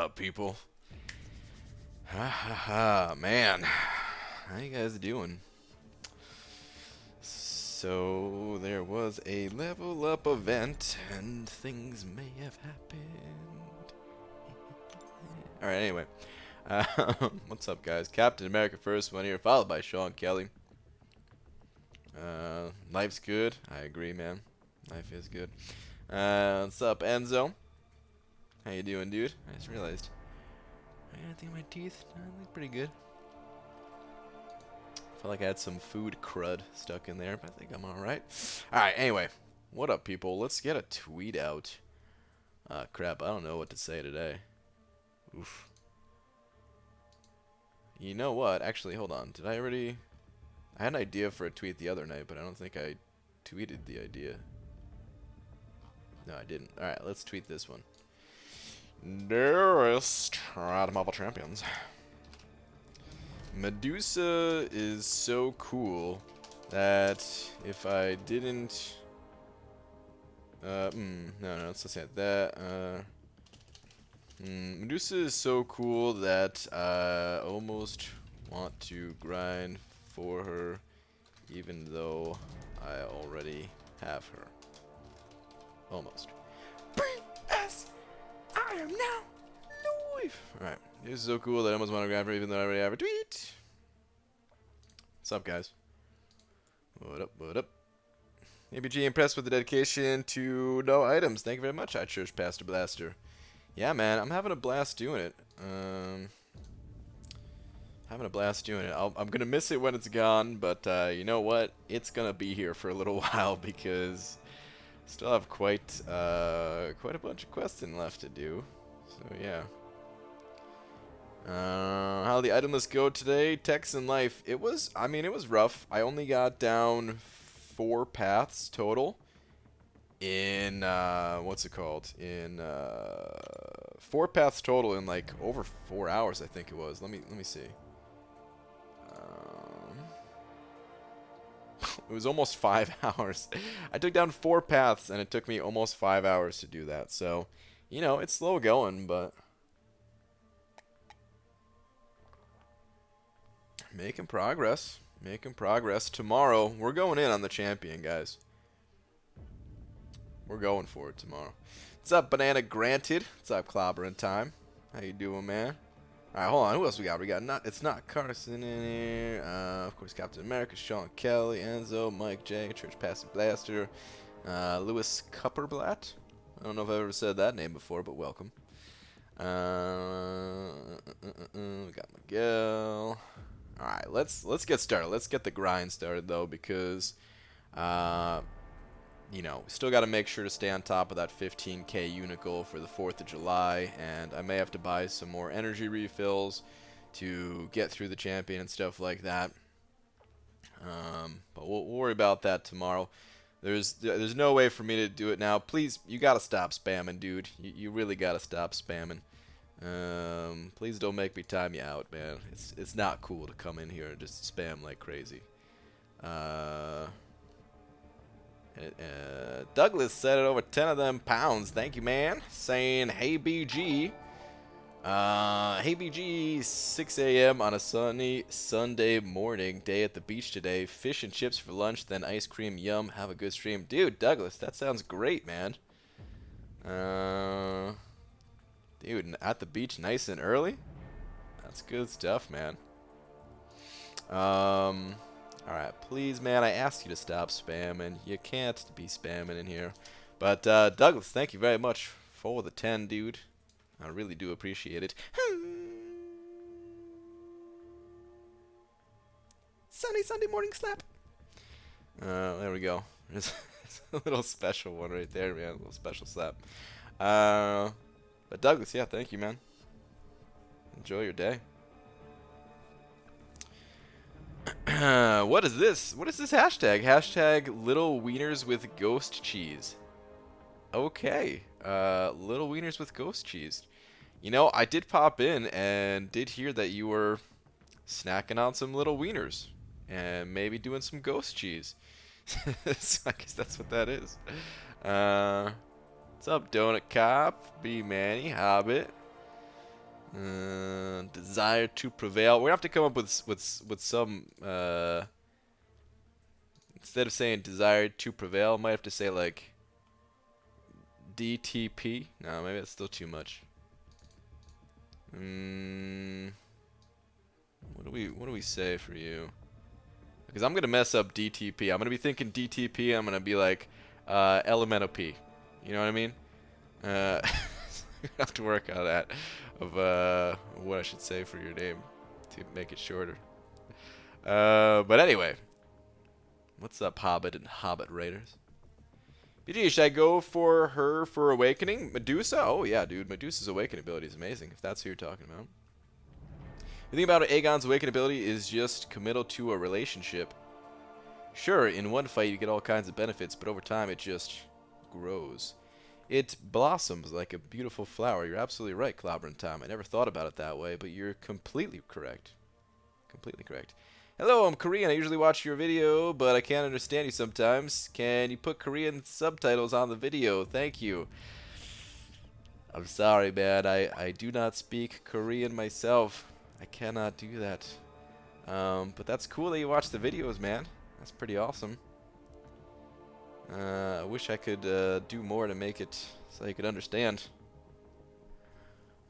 up, people? Ha ha ha, man. How you guys doing? So, there was a level up event, and things may have happened. Alright, anyway. What's up, guys? Captain America first one here, followed by Sean Kelly. Life's good. I agree, man. Life is good. What's up, Enzo? How you doing, dude? I just realized. I think my teeth look pretty good. Felt like I had some food crud stuck in there, but I think I'm alright. Alright, anyway. What up, people? Let's get a tweet out. Crap, I don't know what to say today. Oof. You know what? Actually, hold on. Did I already... I had an idea for a tweet the other night, but I don't think I tweeted the idea. No, I didn't. Alright, let's tweet this one. Dearest Marvel Champions. Medusa is so cool that if I didn't... no, let's say that. Medusa is so cool that I almost want to grind for her, even though I already have her. Almost. Yes, I am now live. Alright, this is so cool that I almost want to grind for her, even though I already have her. Tweet. What's up, guys? What up? What up? ABG impressed with the dedication to no items. Thank you very much, Church Pastor Blaster. Yeah, man, I'm having a blast doing it. Having a blast doing it. I'm gonna miss it when it's gone, but you know what? It's gonna be here for a little while because I still have quite a bunch of questing left to do. So yeah. How the item list go today? Texan life. It was rough. I only got down 4 paths total. In what's it called? In 4 paths total in like over 4 hours, I think it was. Let me see. It was almost 5 hours. I took down 4 paths, and it took me almost 5 hours to do that. So, you know, it's slow going, but making progress. Making progress. Tomorrow, we're going in on the champion, guys. We're going for it tomorrow. What's up, Banana Granted? What's up, Clobbering Time? How you doing, man? Alright, hold on. Who else we got? We got it's not Carson in here. Of course, Captain America, Sean Kelly, Enzo, Mike J, Church Pastor Blaster, Louis Kupperblatt. I don't know if I've ever said that name before, but welcome. We got Miguel. Alright, let's get started. Let's get the grind started, though, because you know, we still got to make sure to stay on top of that 15k unit goal for the 4th of July, and I may have to buy some more energy refills to get through the champion and stuff like that. But we'll worry about that tomorrow. There's no way for me to do it now. Please, you got to stop spamming, dude. You really got to stop spamming. Please don't make me time you out, man. It's not cool to come in here and just spam like crazy. Douglas said it over 10 of them pounds. Thank you, man. Saying, hey, BG. Hey, BG, 6 a.m. on a sunny Sunday morning. Day at the beach today. Fish and chips for lunch, then ice cream. Yum. Have a good stream. Dude, Douglas, that sounds great, man. Dude, at the beach nice and early? That's good stuff, man. Alright, please, man, I asked you to stop spamming. You can't be spamming in here. But, Douglas, thank you very much for the 10, dude. I really do appreciate it. Sunny Sunday morning slap. There we go. There's a little special one right there, man. A little special slap. But, Douglas, yeah, thank you, man. Enjoy your day. What is this? What is this hashtag? Hashtag little wieners with ghost cheese. Okay. Little wieners with ghost cheese. You know, I did pop in and did hear that you were snacking on some little wieners. And maybe doing some ghost cheese. So I guess that's what that is. What's up, Donut Cop? B Manny, Hobbit. Desire to prevail. We have to come up with some. Instead of saying desire to prevail, might have to say like DTP. No, maybe that's still too much. What do we say for you? Because I'm gonna mess up DTP. I'm gonna be thinking DTP. I'm gonna be like Elemental P. You know what I mean? I have to work on that of what I should say for your name to make it shorter. But anyway, what's up, Hobbit and Hobbit Raiders? BG, should I go for her for Awakening? Medusa? Oh yeah, dude. Medusa's Awakening ability is amazing, if that's who you're talking about. The thing about Aegon's Awakening ability is just committal to a relationship. Sure, in one fight you get all kinds of benefits, but over time it just grows. It blossoms like a beautiful flower. You're absolutely right, Clobber and Tom. I never thought about it that way, but you're completely correct. Completely correct. Hello, I'm Korean. I usually watch your video, but I can't understand you sometimes. Can you put Korean subtitles on the video? Thank you. I'm sorry, man. I do not speak Korean myself. I cannot do that. But that's cool that you watch the videos, man. That's pretty awesome. I wish I could do more to make it so you could understand.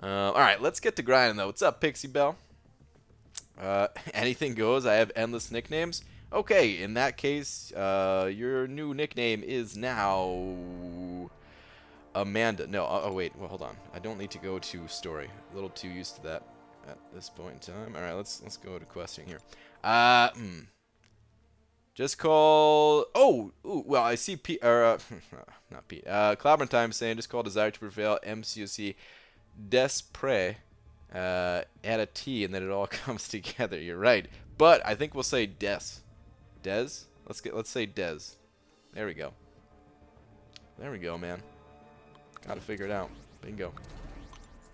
Alright, let's get to grinding, though. What's up, Pixie Bell? Anything goes. I have endless nicknames. Okay, in that case, your new nickname is now Amanda. No, oh wait, well, hold on. I don't need to go to story. A little too used to that at this point in time. All right, let's go to questioning here. Just call. Oh, ooh, well, I see P. Or not Pete. Clobber Time saying just call Desire to Prevail MCOC Despre. Add a T and then it all comes together. You're right, but I think we'll say Des. Let's say Des. There we go. There we go, man. Gotta figure it out. Bingo.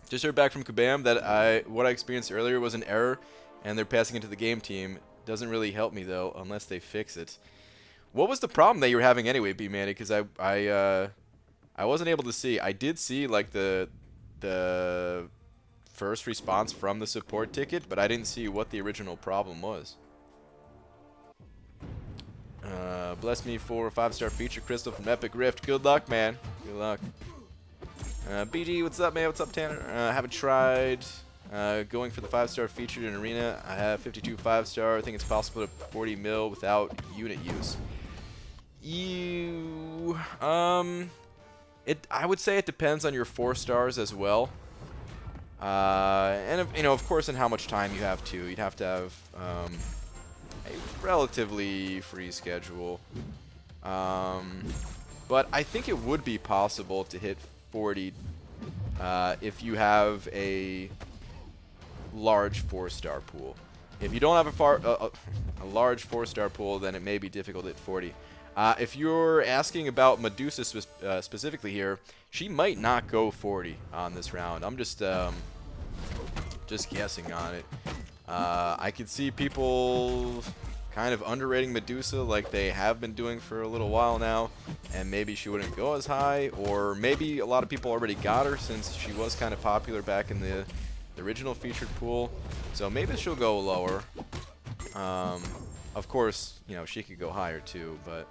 Just heard back from Kabam that what I experienced earlier was an error, and they're passing it to the game team. Doesn't really help me though unless they fix it. What was the problem that you were having anyway, B-Manny? Because I wasn't able to see. I did see like the first response from the support ticket, but I didn't see what the original problem was. Bless me for a 5-star feature crystal from Epic Rift. Good luck, man. Good luck. BG, what's up, man? What's up, Tanner? Haven't tried going for the 5-star featured in Arena. I have 52 5-star. I think it's possible to 40 mil without unit use. I would say it depends on your 4 stars as well. And you know, of course, and how much time you have to. You'd have to have a relatively free schedule. But I think it would be possible to hit 40 if you have a large 4-star pool. If you don't have a large 4-star pool, then it may be difficult to hit 40. If you're asking about Medusa specifically here, she might not go 40 on this round. I'm just guessing on it. I could see people kind of underrating Medusa like they have been doing for a little while now, and maybe she wouldn't go as high, or maybe a lot of people already got her since she was kind of popular back in the original featured pool, so maybe she'll go lower. Of course, you know, she could go higher too, but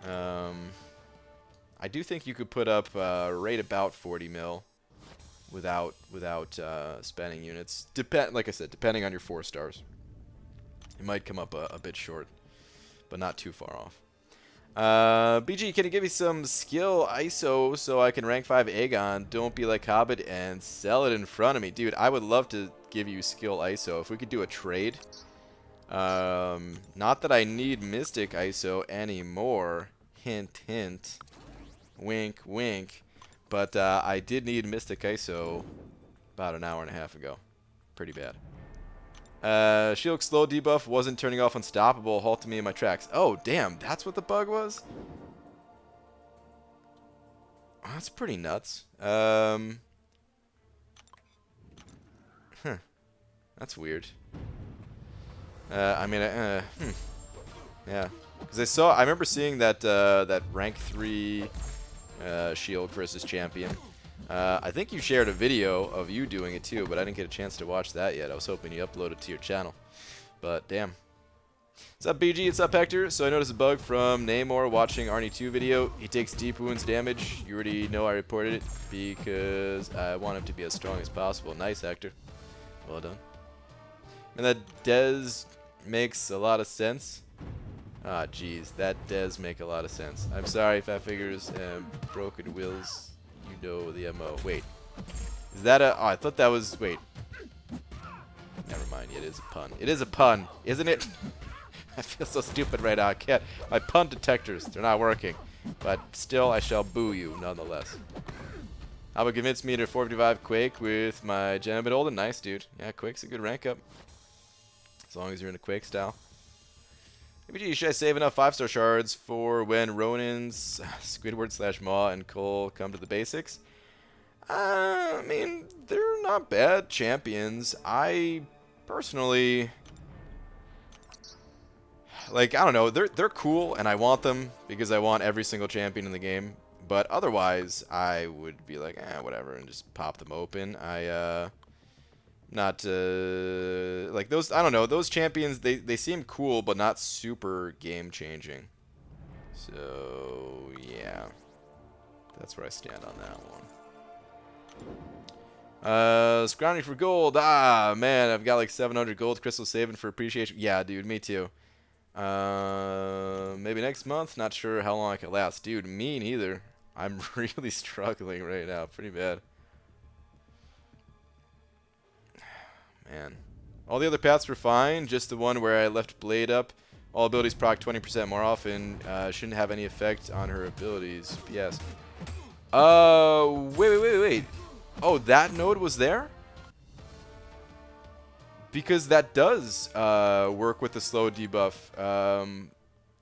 I do think you could put up right about 40 mil without spending units. Like I said, depending on your 4 stars. It might come up a bit short, but not too far off. BG, can you give me some skill ISO so I can rank 5 Aegon? Don't be like Hobbit and sell it in front of me. Dude, I would love to give you skill ISO. If we could do a trade. Not that I need Mystic ISO anymore. Hint, hint. Wink, wink. But I did need Mystic ISO about an hour and a half ago. Pretty bad. Shield slow debuff wasn't turning off Unstoppable, halted me in my tracks. Oh, damn, that's what the bug was? That's pretty nuts. Huh. That's weird. I mean, yeah. Because I remember seeing that that rank 3 shield versus champion. I think you shared a video of you doing it too, but I didn't get a chance to watch that yet. I was hoping you uploaded it to your channel. But damn. What's up, BG? What's up, Hector? So I noticed a bug from Namor watching Arnie 2 video. He takes deep wounds damage. You already know I reported it because I want him to be as strong as possible. Nice, Hector. Well done. And that does makes a lot of sense. Ah, jeez, that does make a lot of sense. I'm sorry, Fat Figures and Broken Wills. You know the MO. Wait, is that a? Oh, I thought that was. Wait. Never mind. It is a pun. It is a pun, isn't it? I feel so stupid right now. I can't. My pun detectors, they're not working. But still, I shall boo you nonetheless. How about convince me to 455 Quake with my Gem Olden? Nice, dude. Yeah, Quake's a good rank up. As long as you're in a Quake style. Maybe should I save enough 5-star shards for when Ronin's, Squidward / Maw, and Cole come to the basics? I mean, they're not bad champions. I personally, like, I don't know, they're cool, and I want them because I want every single champion in the game. But otherwise, I would be like, whatever, and just pop them open. Not like those. I don't know. Those champions, they seem cool, but not super game changing. So yeah, that's where I stand on that one. Scrounging for gold. Ah man, I've got like 700 gold crystals saving for appreciation. Yeah, dude, me too. Maybe next month. Not sure how long I can last, dude. Me neither. I'm really struggling right now, pretty bad. Man. All the other paths were fine, just the one where I left Blade up. All abilities proc 20% more often. Shouldn't have any effect on her abilities. Yes. Wait. Oh, that node was there? Because that does work with the slow debuff.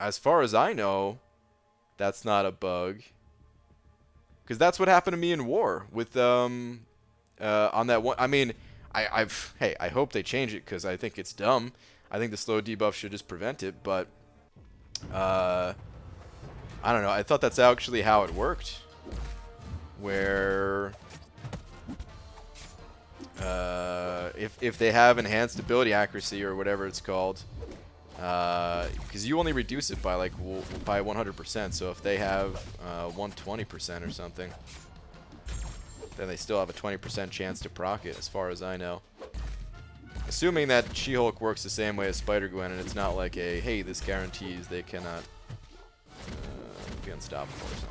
As far as I know, that's not a bug. Because that's what happened to me in War with on that one. I mean, hey, I hope they change it because I think it's dumb. I think the slow debuff should just prevent it, but I don't know. I thought that's actually how it worked, where if they have enhanced ability accuracy or whatever it's called, because you only reduce it by by 100%. So if they have 120% or something, then they still have a 20% chance to proc it, as far as I know. Assuming that She-Hulk works the same way as Spider-Gwen, and it's not like a, hey, this guarantees they cannot be unstoppable or something.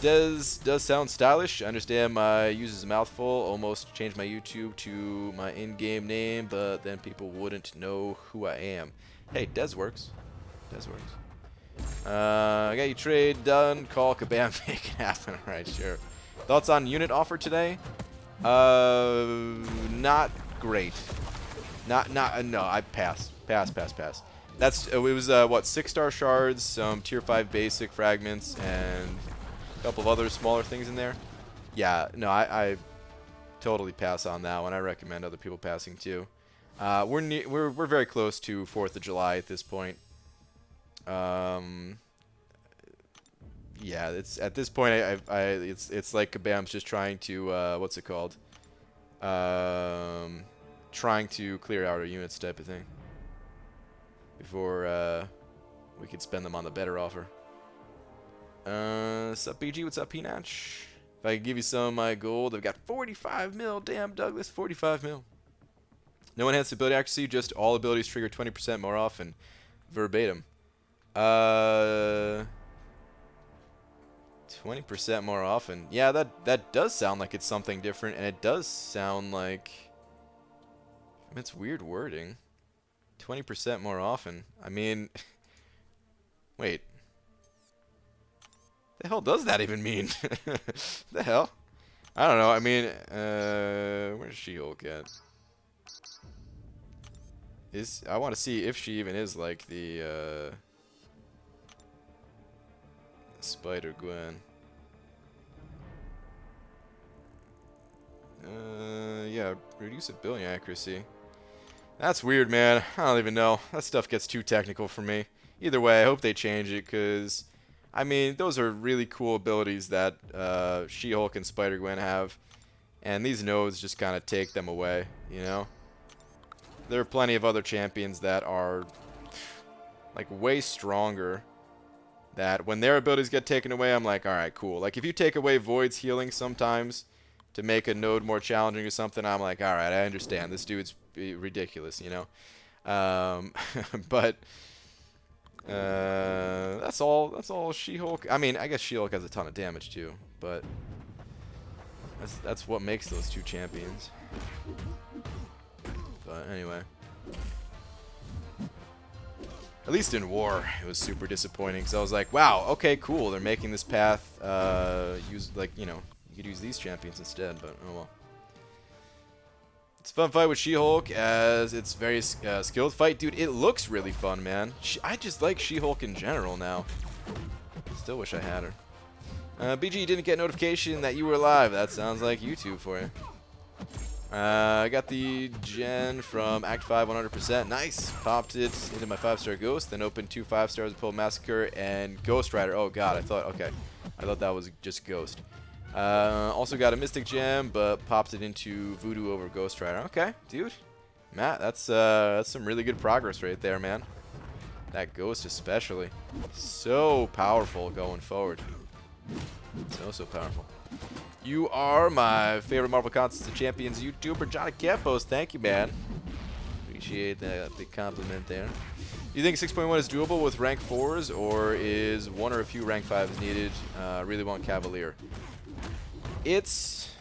Does sound stylish. I understand my use is a mouthful. Almost changed my YouTube to my in-game name, but then people wouldn't know who I am. Hey, Dez works. Dez works. I got you trade done. Call Kabam, make it happen. Alright, sure. Thoughts on unit offer today? Not great. No, I pass. Pass. That's it was what, 6-star shards, some tier 5 basic fragments, and a couple of other smaller things in there. Yeah, no, I totally pass on that one. I recommend other people passing too. We're very close to 4th of July at this point. Yeah, it's at this point it's like Kabam's just trying to what's it called? Trying to clear out our units type of thing before we could spend them on the better offer. What's up, BG? What's up, Peanach? If I could give you some of my gold, I've got 45 mil. Damn, Douglas, 45 mil. No enhanced ability accuracy, just all abilities trigger 20% more often. Verbatim. 20% more often. Yeah, that does sound like it's something different, and it does sound like, I mean, it's weird wording. 20% more often. I mean, wait. The hell does that even mean? The hell? I don't know. I mean, where's She-Hulk at? I want to see if she even is like the Spider-Gwen. Yeah, reduce ability accuracy. That's weird, man. I don't even know. That stuff gets too technical for me. Either way, I hope they change it, because I mean, those are really cool abilities that She-Hulk and Spider-Gwen have. And these nodes just kind of take them away, you know? There are plenty of other champions that are, like, way stronger. That when their abilities get taken away, I'm like, alright, cool. Like, if you take away Void's healing sometimes to make a node more challenging or something, I'm like, alright, I understand. This dude's ridiculous, you know? But that's all She-Hulk. I mean, I guess She-Hulk has a ton of damage too, but that's what makes those two champions. But anyway, at least in War, it was super disappointing because I was like, wow, okay, cool. They're making this path use, like, you know, you could use these champions instead, but oh well. It's a fun fight with She-Hulk as it's very skilled fight. Dude, it looks really fun, man. I just like She-Hulk in general now. Still wish I had her. BG didn't get notification that you were live. That sounds like YouTube for you. I got the gen from Act 5 100%. Nice. Popped it into my 5-star Ghost, then opened 2 5-stars with Pull Massacre and Ghost Rider. Oh god, I thought that was just Ghost. Also got a Mystic Gem, but popped it into Voodoo over Ghost Rider. Okay, dude. Matt, that's some really good progress right there, man. That Ghost especially. So powerful going forward. So powerful. You are my favorite Marvel Contest Champions YouTuber, Johnny Campos. Thank you, man. Appreciate the compliment there. You think 6.1 is doable with rank 4s, or is one or a few rank 5s needed? Really want Cavalier. It's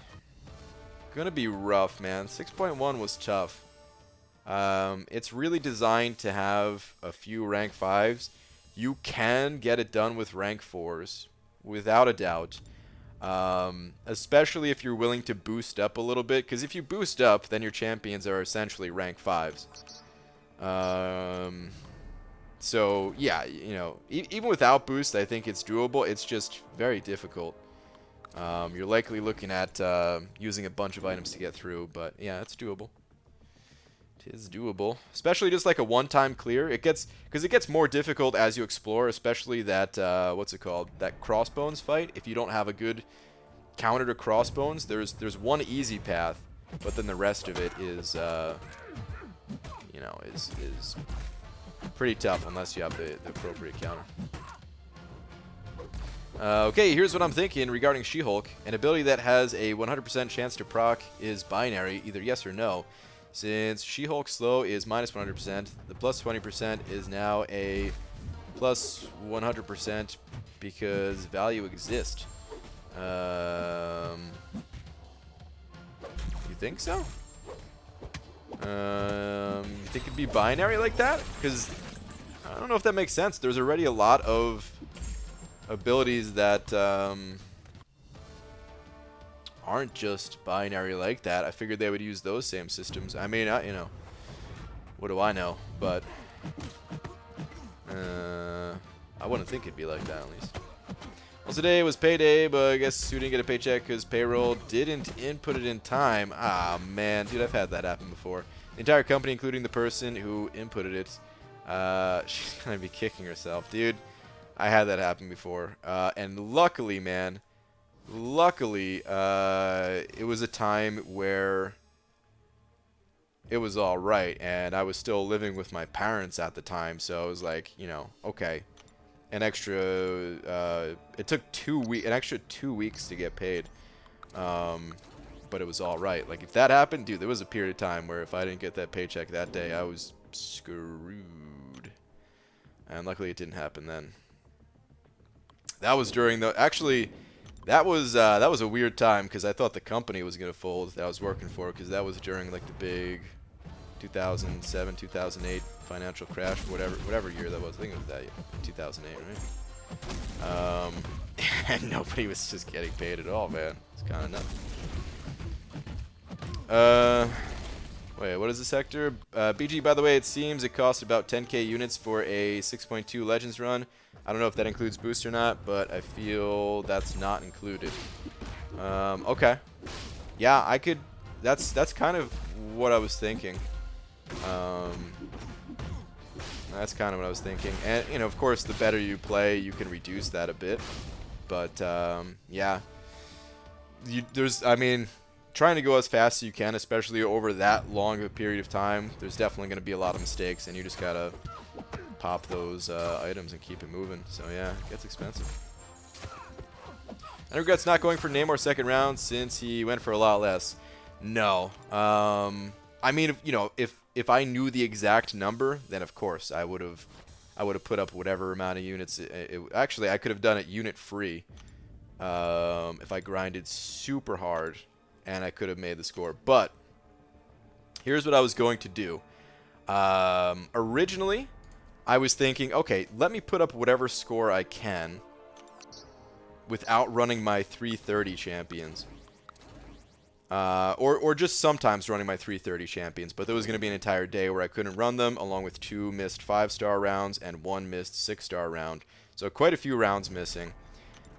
gonna be rough, man. 6.1 was tough. It's really designed to have a few rank 5s. You can get it done with rank 4s, without a doubt. Especially if you're willing to boost up a little bit, because if you boost up, then your champions are essentially rank 5s. So, yeah, you know, even without boost, I think it's doable. It's just very difficult. You're likely looking at using a bunch of items to get through, but yeah, it's doable. It is doable, especially just like a one-time clear. Because it gets more difficult as you explore, especially that what's it called? That Crossbones fight. If you don't have a good counter to Crossbones, there's one easy path, but then the rest of it is you know, is pretty tough unless you have the appropriate counter. Okay, here's what I'm thinking regarding She-Hulk. An ability that has a 100% chance to proc is binary, either yes or no. Since She-Hulk slow is minus 100%, the plus 20% is now a plus 100% because value exists. You think so? You think it'd be binary like that? Because I don't know if that makes sense. There's already a lot of abilities that aren't just binary like that. I figured they would use those same systems. I mean, you know, what do I know? But I wouldn't think it'd be like that, at least. Well, today was payday, but I guess you didn't get a paycheck because payroll didn't input it in time. Ah, man. Dude, I've had that happen before. The entire company, including the person who inputted it, she's going to be kicking herself. Dude, I had that happen before. And luckily, man, luckily, it was a time where it was all right, and I was still living with my parents at the time, so it was like, you know, okay. An extra, it took an extra 2 weeks to get paid, but it was all right. Like, if that happened, dude, there was a period of time where if I didn't get that paycheck that day, I was screwed. And luckily, it didn't happen then. That was during the, actually, that was a weird time because I thought the company was gonna fold that I was working for, because that was during like the big 2007, 2008 financial crash, whatever year that was. I think it was that year, 2008, right? And nobody was just getting paid at all, man. It's kind of nuts. Wait, what is the sector? BG, by the way, it seems it costs about 10k units for a 6.2 Legends run. I don't know if that includes boost or not, but I feel that's not included. Okay. Yeah, I could. That's kind of what I was thinking. That's kind of what I was thinking. And, you know, of course, the better you play, you can reduce that a bit. But, yeah. I mean, trying to go as fast as you can, especially over that long of a period of time, there's definitely going to be a lot of mistakes, and you just got to pop those items and keep it moving. So, yeah, it gets expensive. I regrets not going for Namor second round since he went for a lot less. No. I mean, you know, if I knew the exact number, then of course I would have put up whatever amount of units. Actually, I could have done it unit free if I grinded super hard, and I could have made the score. But here's what I was going to do. Originally, I was thinking, okay, let me put up whatever score I can without running my 330 champions. Or just sometimes running my 330 champions, but there was going to be an entire day where I couldn't run them, along with 2 missed 5-star rounds and 1 missed 6-star round. So quite a few rounds missing.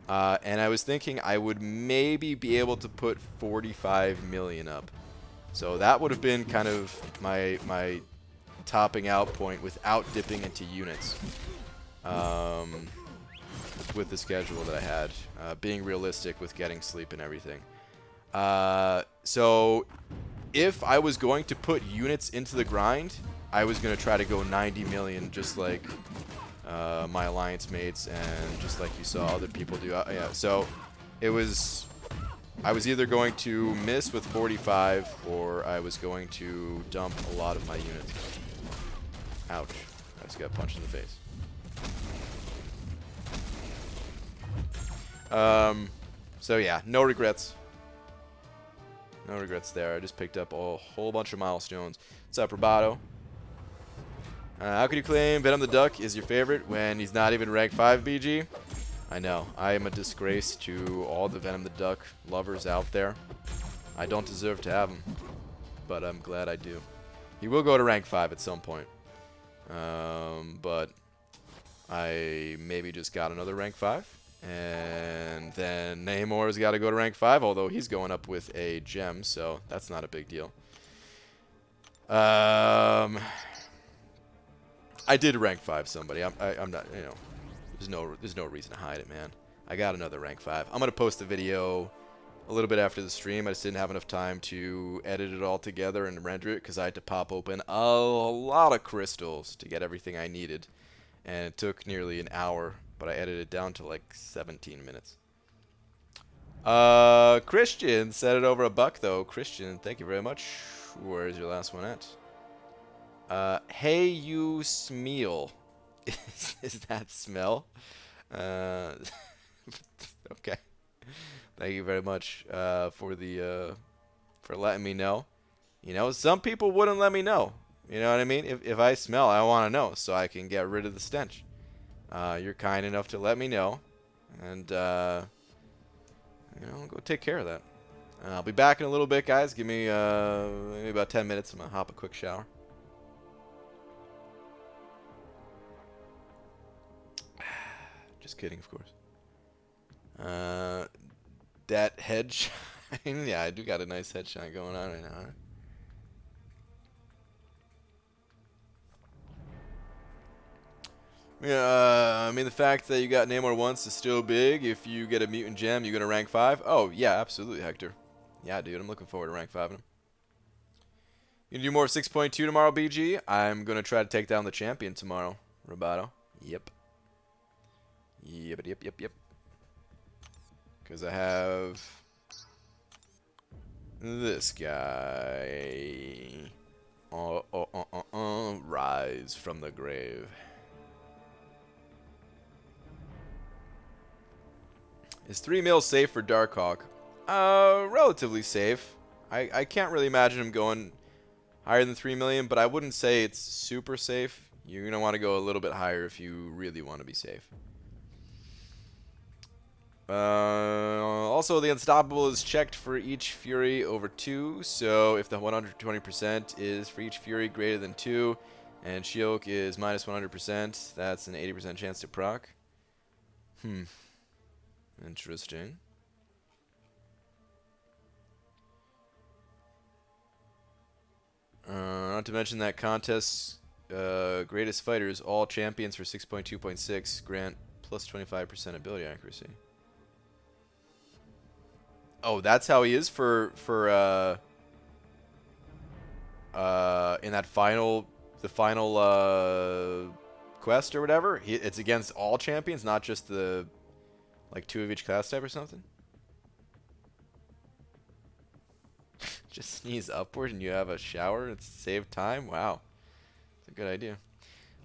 And I was thinking I would maybe be able to put 45 million up. So that would have been kind of my topping out point without dipping into units. With the schedule that I had, being realistic with getting sleep and everything. So if I was going to put units into the grind, I was going to try to go 90 million, just like my alliance mates and just like you saw other people do. Yeah, so it was, I was either going to miss with 45 or I was going to dump a lot of my units. Ouch. I just got punched in the face. So yeah, no regrets. No regrets there. I just picked up a whole bunch of milestones. What's up, Roboto? How could you claim Venom the Duck is your favorite when he's not even rank 5 BG? I know. I am a disgrace to all the Venom the Duck lovers out there. I don't deserve to have him, but I'm glad I do. He will go to rank 5 at some point. But I maybe just got another rank 5. And then Namor's got to go to rank 5, although he's going up with a gem, so that's not a big deal. I did rank 5 somebody. I'm not, you know, there's no reason to hide it, man. I got another rank 5. I'm gonna post the video a little bit after the stream. I just didn't have enough time to edit it all together and render it because I had to pop open a lot of crystals to get everything I needed, and it took nearly an hour. But I edited it down to like 17 minutes. Christian said it over $1 though. Christian, thank you very much. Where's your last one at? Hey you Smeal. Is that smell? Okay. Thank you very much for letting me know. You know, some people wouldn't let me know. You know what I mean? If I smell, I want to know so I can get rid of the stench. You're kind enough to let me know, and you know, go take care of that. I'll be back in a little bit, guys. Give me maybe about 10 minutes. I'm gonna hop a quick shower. Just kidding, of course. That head shine. Yeah, I do got a nice head shine going on right now. Yeah, I mean, the fact that you got Namor once is still big. If you get a mutant gem, you're going to rank 5. Oh, yeah, absolutely, Hector. Yeah, dude, I'm looking forward to rank 5 in him. You gonna do more 6.2 tomorrow, BG? I'm going to try to take down the champion tomorrow, Roboto. Yep. Yep. Because I have this guy. Rise from the grave. Is 3 mil safe for Darkhawk? Relatively safe. I can't really imagine him going higher than 3 million, but I wouldn't say it's super safe. You're going to want to go a little bit higher if you really want to be safe. Also, the Unstoppable is checked for each Fury over 2, so if the 120% is for each Fury greater than 2, and She-Hulk is minus 100%, that's an 80% chance to proc. Interesting. Not to mention that contest greatest fighters, all champions for 6.2.6, grant plus 25% ability accuracy. Oh, that's how he is for in that final quest or whatever. It's against all champions, not just the like 2 of each class type or something. Just sneeze upward and you have a shower and save time. Wow, it's a good idea.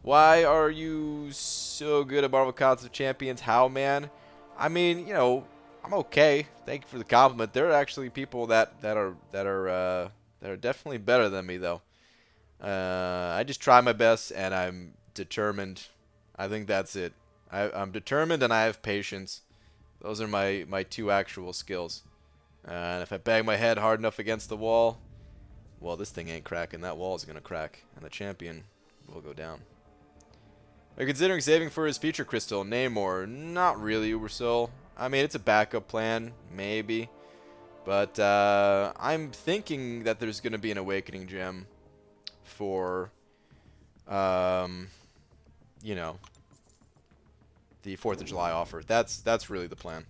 Why are you so good at Marvel Contest Champions? How, man? I mean, you know, I'm okay. Thank you for the compliment. There are actually people that are definitely better than me, though. I just try my best, and I'm determined. I think that's it. I'm determined, and I have patience. Those are my 2 actual skills. And if I bang my head hard enough against the wall, well, this thing ain't cracking. That wall is gonna crack, and the champion will go down. Are you considering saving for his feature crystal, Namor? Not really, Ubersoul. I mean, it's a backup plan, maybe. But I'm thinking that there's going to be an Awakening Gem for, you know, the 4th of July offer. That's really the plan.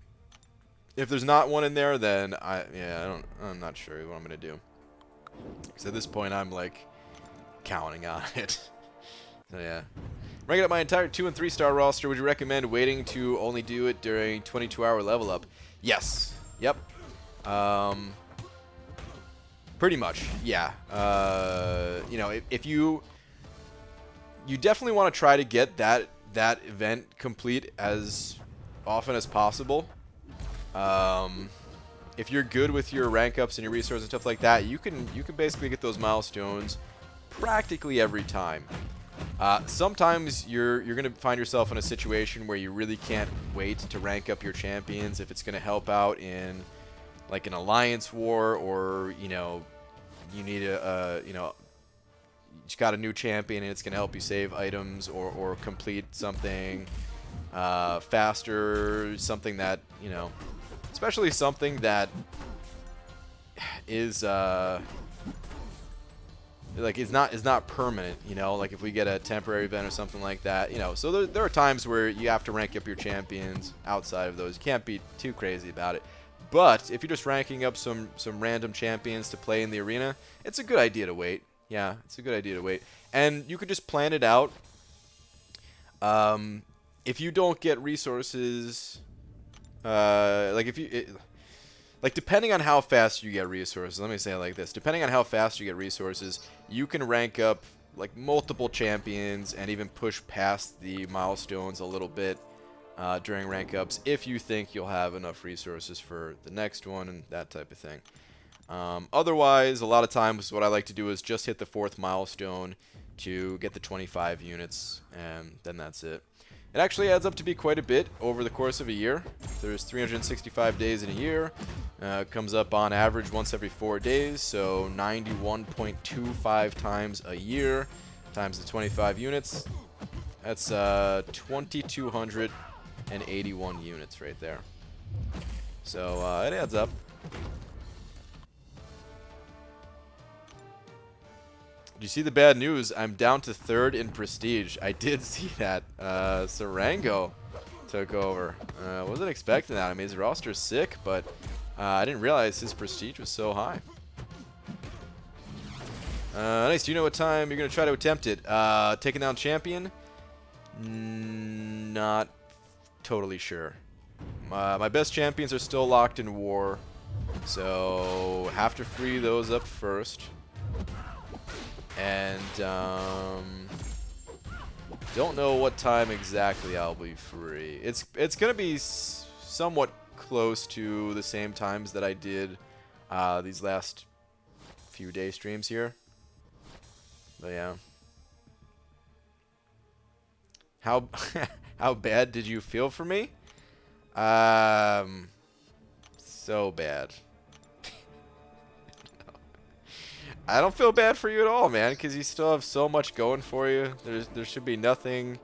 If there's not one in there, then I'm not sure what I'm going to do. Because at this point, I'm, like, counting on it. So, yeah. Ranking up my entire 2- and 3-star roster, would you recommend waiting to only do it during 22-hour level up? Yes. Yep. Pretty much. Yeah. You know, if you definitely want to try to get that event complete as often as possible. If you're good with your rank ups and your resources and stuff like that, you can basically get those milestones practically every time. Sometimes you're going to find yourself in a situation where you really can't wait to rank up your champions if it's going to help out in like an alliance war, or you know, you need you know, you just got a new champion and it's going to help you save items or complete something faster, something that, you know, especially something that is like is not permanent, you know, like if we get a temporary event or something like that, you know. So there are times where you have to rank up your champions outside of those. You can't be too crazy about it. But if you're just ranking up some random champions to play in the arena, it's a good idea to wait. Yeah, it's a good idea to wait. And you could just plan it out. If you don't get resources, like if you... like, depending on how fast you get resources, let me say it like this. Depending on how fast you get resources, you can rank up, like, multiple champions and even push past the milestones a little bit during rank ups if you think you'll have enough resources for the next one and that type of thing. Otherwise, a lot of times what I like to do is just hit the 4th milestone to get the 25 units, and then that's it. It actually adds up to be quite a bit over the course of a year. There's 365 days in a year. It comes up on average once every 4 days, so 91.25 times a year times the 25 units. That's 2,281 units right there. So it adds up. Did you see the bad news? I'm down to 3rd in prestige. I did see that. Sarango took over. Wasn't expecting that. I mean, his roster's sick, but I didn't realize his prestige was so high. Nice. Do you know what time you're going to try to attempt it? Taking down champion? Not totally sure. My best champions are still locked in war, so have to free those up first. And don't know what time exactly I'll be free. It's gonna be somewhat close to the same times that I did these last few day streams here. But yeah, how how bad did you feel for me? So bad. I don't feel bad for you at all, man, because you still have so much going for you. There should be nothing.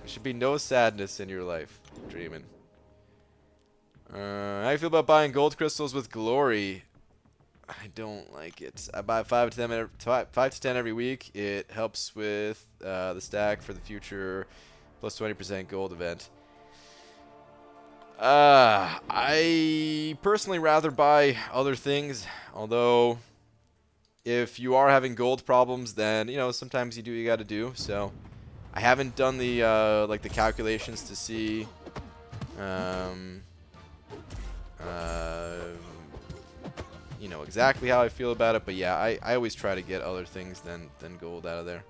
There should be no sadness in your life. Dreaming. How do you feel about buying gold crystals with glory? I don't like it. I buy 5 to 10 every week. It helps with the stack for the future plus 20% gold event. I personally rather buy other things, although if you are having gold problems, then, you know, sometimes you do what you got to do. So I haven't done the like the calculations to see you know, exactly how I feel about it, but yeah, I always try to get other things than gold out of there.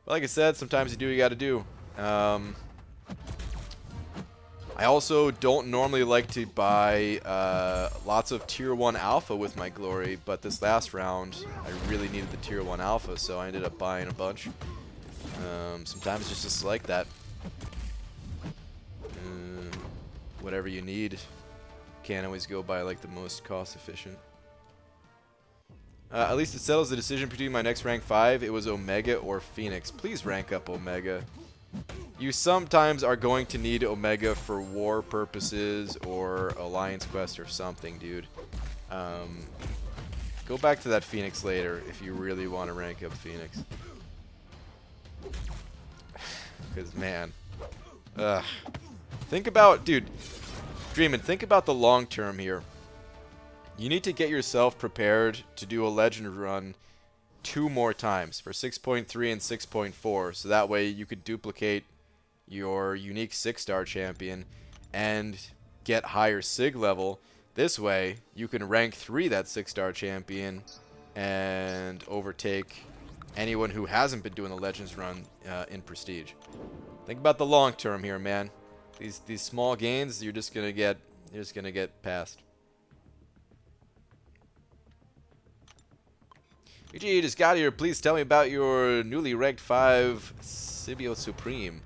But like I said, sometimes you do what you got to do. I also don't normally like to buy lots of tier 1 alpha with my glory, but this last round I really needed the tier 1 alpha, so I ended up buying a bunch. Sometimes it's just like that. Whatever you need. Can't always go by like the most cost efficient. At least it settles the decision between my next rank 5. It was Omega or Phoenix. Please rank up Omega. You sometimes are going to need Omega for war purposes or Alliance quest or something, dude. Go back to that Phoenix later if you really want to rank up Phoenix. Because, man. Think about, dude, Dreamin', think about the long term here. You need to get yourself prepared to do a legend run 2 more times for 6.3 and 6.4, so that way you could duplicate your unique 6-star champion and get higher sig level. This way you can rank 3 that 6-star champion and overtake anyone who hasn't been doing the legends run in prestige. Think about the long term here, man. These small gains, you're just gonna get past. BG just got here. Please tell me about your newly ranked 5 Symbiote Supreme.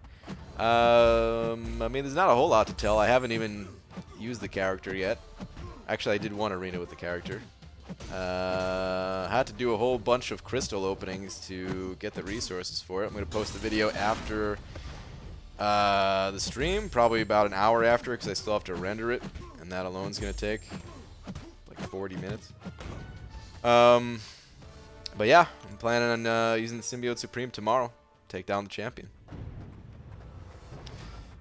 I mean, there's not a whole lot to tell. I haven't even used the character yet. Actually, I did one arena with the character. Had to do a whole bunch of crystal openings to get the resources for it. I'm gonna post the video after the stream, probably about an hour after, because I still have to render it, and that alone is going to take like 40 minutes. But yeah, I'm planning on using the Symbiote Supreme tomorrow, take down the champion.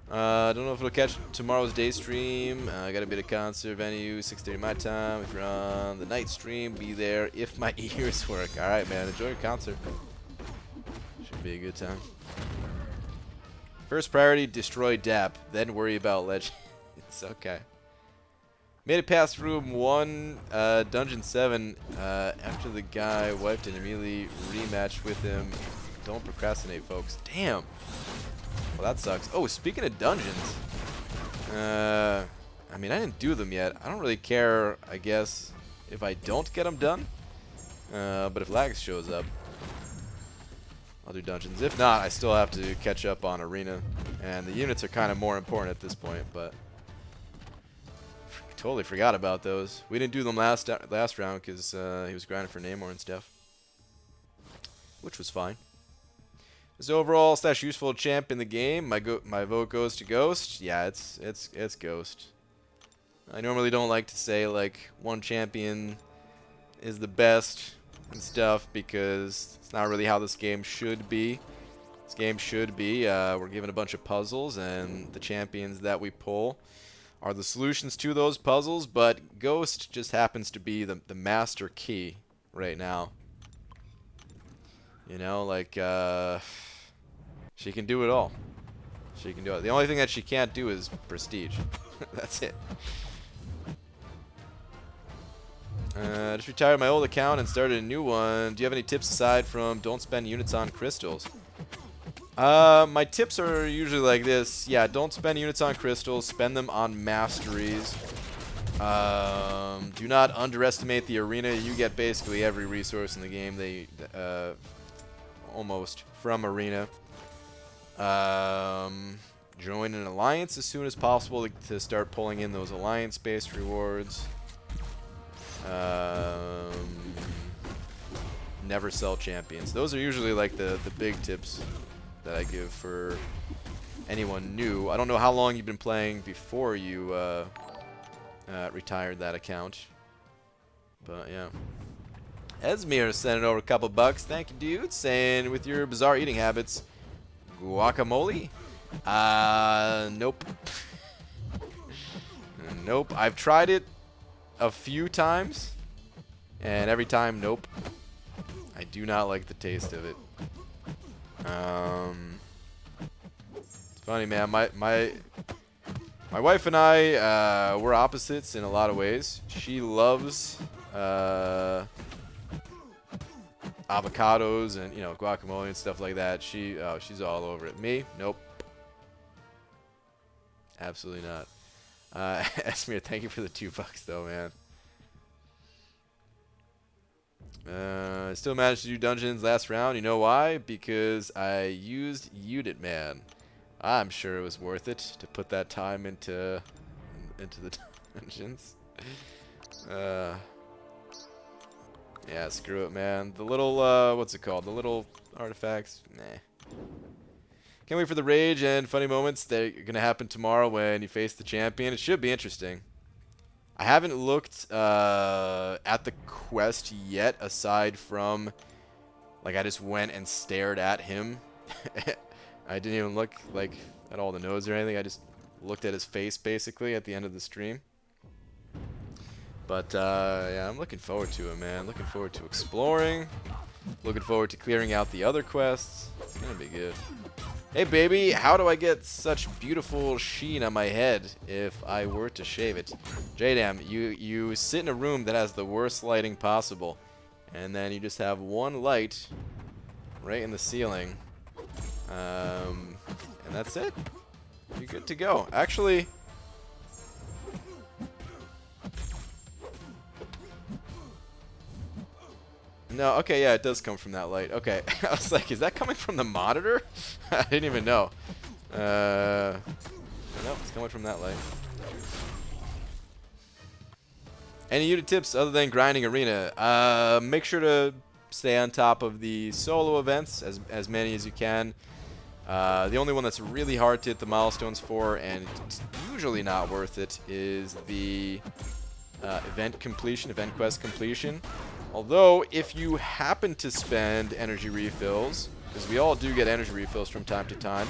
I don't know if it'll catch tomorrow's day stream. I got a bit of concert venue, 6:30 my time. If you're on the night stream, be there if my ears work. All right, man, enjoy your concert. Should be a good time. First priority, destroy DAP, then worry about legend. It's okay. Made it past room 1, dungeon 7, after the guy wiped and immediately rematched with him. Don't procrastinate, folks. Damn. Well, that sucks. Oh, speaking of dungeons, I mean, I didn't do them yet. I don't really care, I guess, if I don't get them done. But if Lags shows up, I'll do dungeons. If not, I still have to catch up on arena, and the units are kind of more important at this point. But totally forgot about those. We didn't do them last round because he was grinding for Namor and stuff, which was fine. As overall / useful champ in the game, my vote goes to Ghost. Yeah, it's Ghost. I normally don't like to say like one champion is the best and stuff because it's not really how this game should be. This game should be, we're given a bunch of puzzles, and the champions that we pull are the solutions to those puzzles, but Ghost just happens to be the master key right now. You know, like, she can do it all. She can do it. The only thing that she can't do is prestige. That's it. Just retired my old account and started a new one. Do you have any tips aside from don't spend units on crystals? My tips are usually like this. Yeah, don't spend units on crystals. Spend them on masteries. Do not underestimate the arena. You get basically every resource in the game. Almost from arena. Join an alliance as soon as possible to start pulling in those alliance-based rewards. Never sell champions. Those are usually like the big tips that I give for anyone new. I don't know how long you've been playing before you retired that account, But yeah. Esmir sending over a couple bucks. Thank you, dude. Saying, with your bizarre eating habits, guacamole? Nope. Nope. I've tried it a few times, and every time, nope. I do not like the taste of it. It's funny, man. My wife and I, we're opposites in a lot of ways. She loves avocados and, you know, guacamole and stuff like that. She's all over it. Me, nope. Absolutely not. Esmir, thank you for the $2 though, man. Still managed to do dungeons last round. You know why? Because I used Unit Man. I'm sure it was worth it to put that time into the dungeons. Yeah, screw it, man. The little what's it called? The little artifacts. Meh. Can't wait for the rage and funny moments that are gonna happen tomorrow when you face the champion. It should be interesting. I haven't looked at the quest yet, aside from, like, I just went and stared at him. I didn't even look, like, at all the nodes or anything. I just looked at his face, basically, at the end of the stream. But, yeah, I'm looking forward to it, man. Looking forward to exploring. Looking forward to clearing out the other quests. It's gonna be good. Hey, baby, how do I get such beautiful sheen on my head if I were to shave it? JDam, you sit in a room that has the worst lighting possible, and then you just have one light right in the ceiling, and that's it. You're good to go. Actually, no, okay, yeah, it does come from that light. Okay, I was like, is that coming from the monitor? I didn't even know. No, it's coming from that light. Any unit tips other than grinding arena? Make sure to stay on top of the solo events, as many as you can. The only one that's really hard to hit the milestones for, and it's usually not worth it, is the event quest completion. Although, if you happen to spend energy refills, because we all do get energy refills from time to time,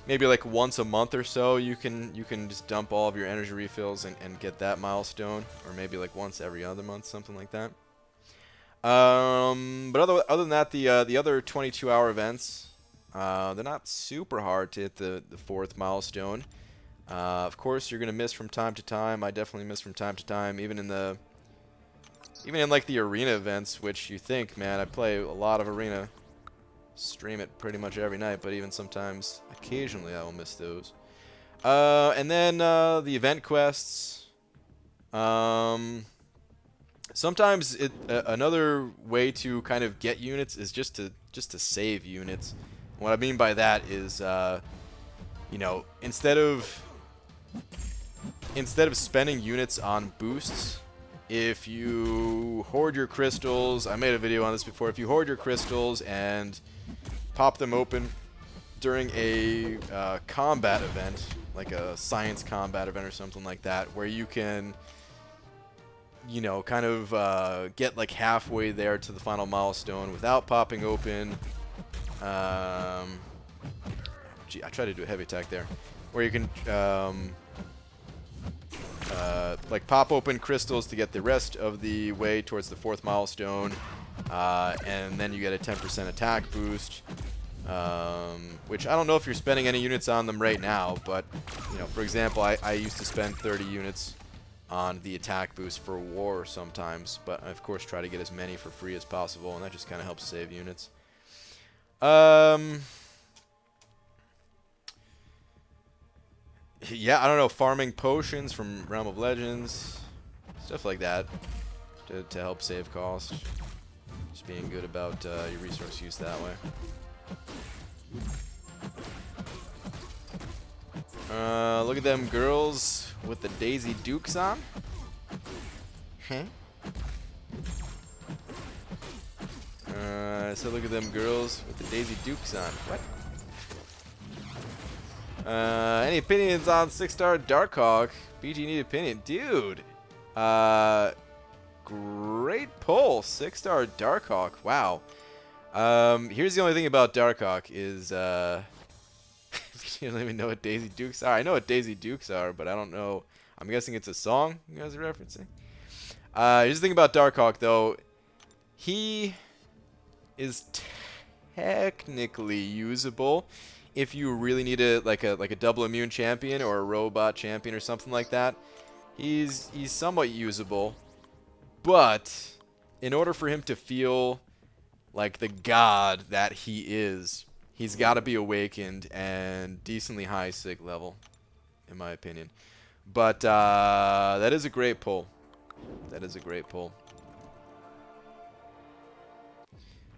maybe like once a month or so, you can just dump all of your energy refills and get that milestone, or maybe like once every other month, something like that. But other than that, the other 22-hour events, they're not super hard to hit the 4th milestone. Of course, you're gonna miss from time to time. I definitely miss from time to time, even in like the arena events, which you think, man, I play a lot of arena, stream it pretty much every night, but even sometimes, occasionally, I will miss those. And then the event quests. Sometimes another way to kind of get units is just to save units. What I mean by that is, you know, instead of spending units on boosts, if you hoard your crystals, I made a video on this before, if you hoard your crystals and pop them open during a combat event, like a science combat event or something like that, where you can, you know, kind of get like halfway there to the final milestone without popping open, gee, I tried to do a heavy attack there, where you can like pop open crystals to get the rest of the way towards the 4th milestone, and then you get a 10% attack boost, which I don't know if you're spending any units on them right now, but, you know, for example, I used to spend 30 units on the attack boost for war sometimes, but I of course try to get as many for free as possible, and that just kind of helps save units. Yeah, I don't know, farming potions from Realm of Legends, stuff like that, to help save cost. Just being good about your resource use that way. Look at them girls with the Daisy Dukes on. Huh? So look at them girls with the Daisy Dukes on. What? Any opinions on 6-star Darkhawk? BG need opinion. Dude, great pull. 6-star Darkhawk. Wow. Here's the only thing about Darkhawk is you don't even know what Daisy Dukes are. I know what Daisy Dukes are, but I don't know. I'm guessing it's a song you guys are referencing. Here's the thing about Darkhawk, though. He is technically usable if you really need a like a double immune champion or a robot champion or something like that. He's somewhat usable, but in order for him to feel like the god that he is, he's got to be awakened and decently high sig level, in my opinion. But that is a great pull. That is a great pull.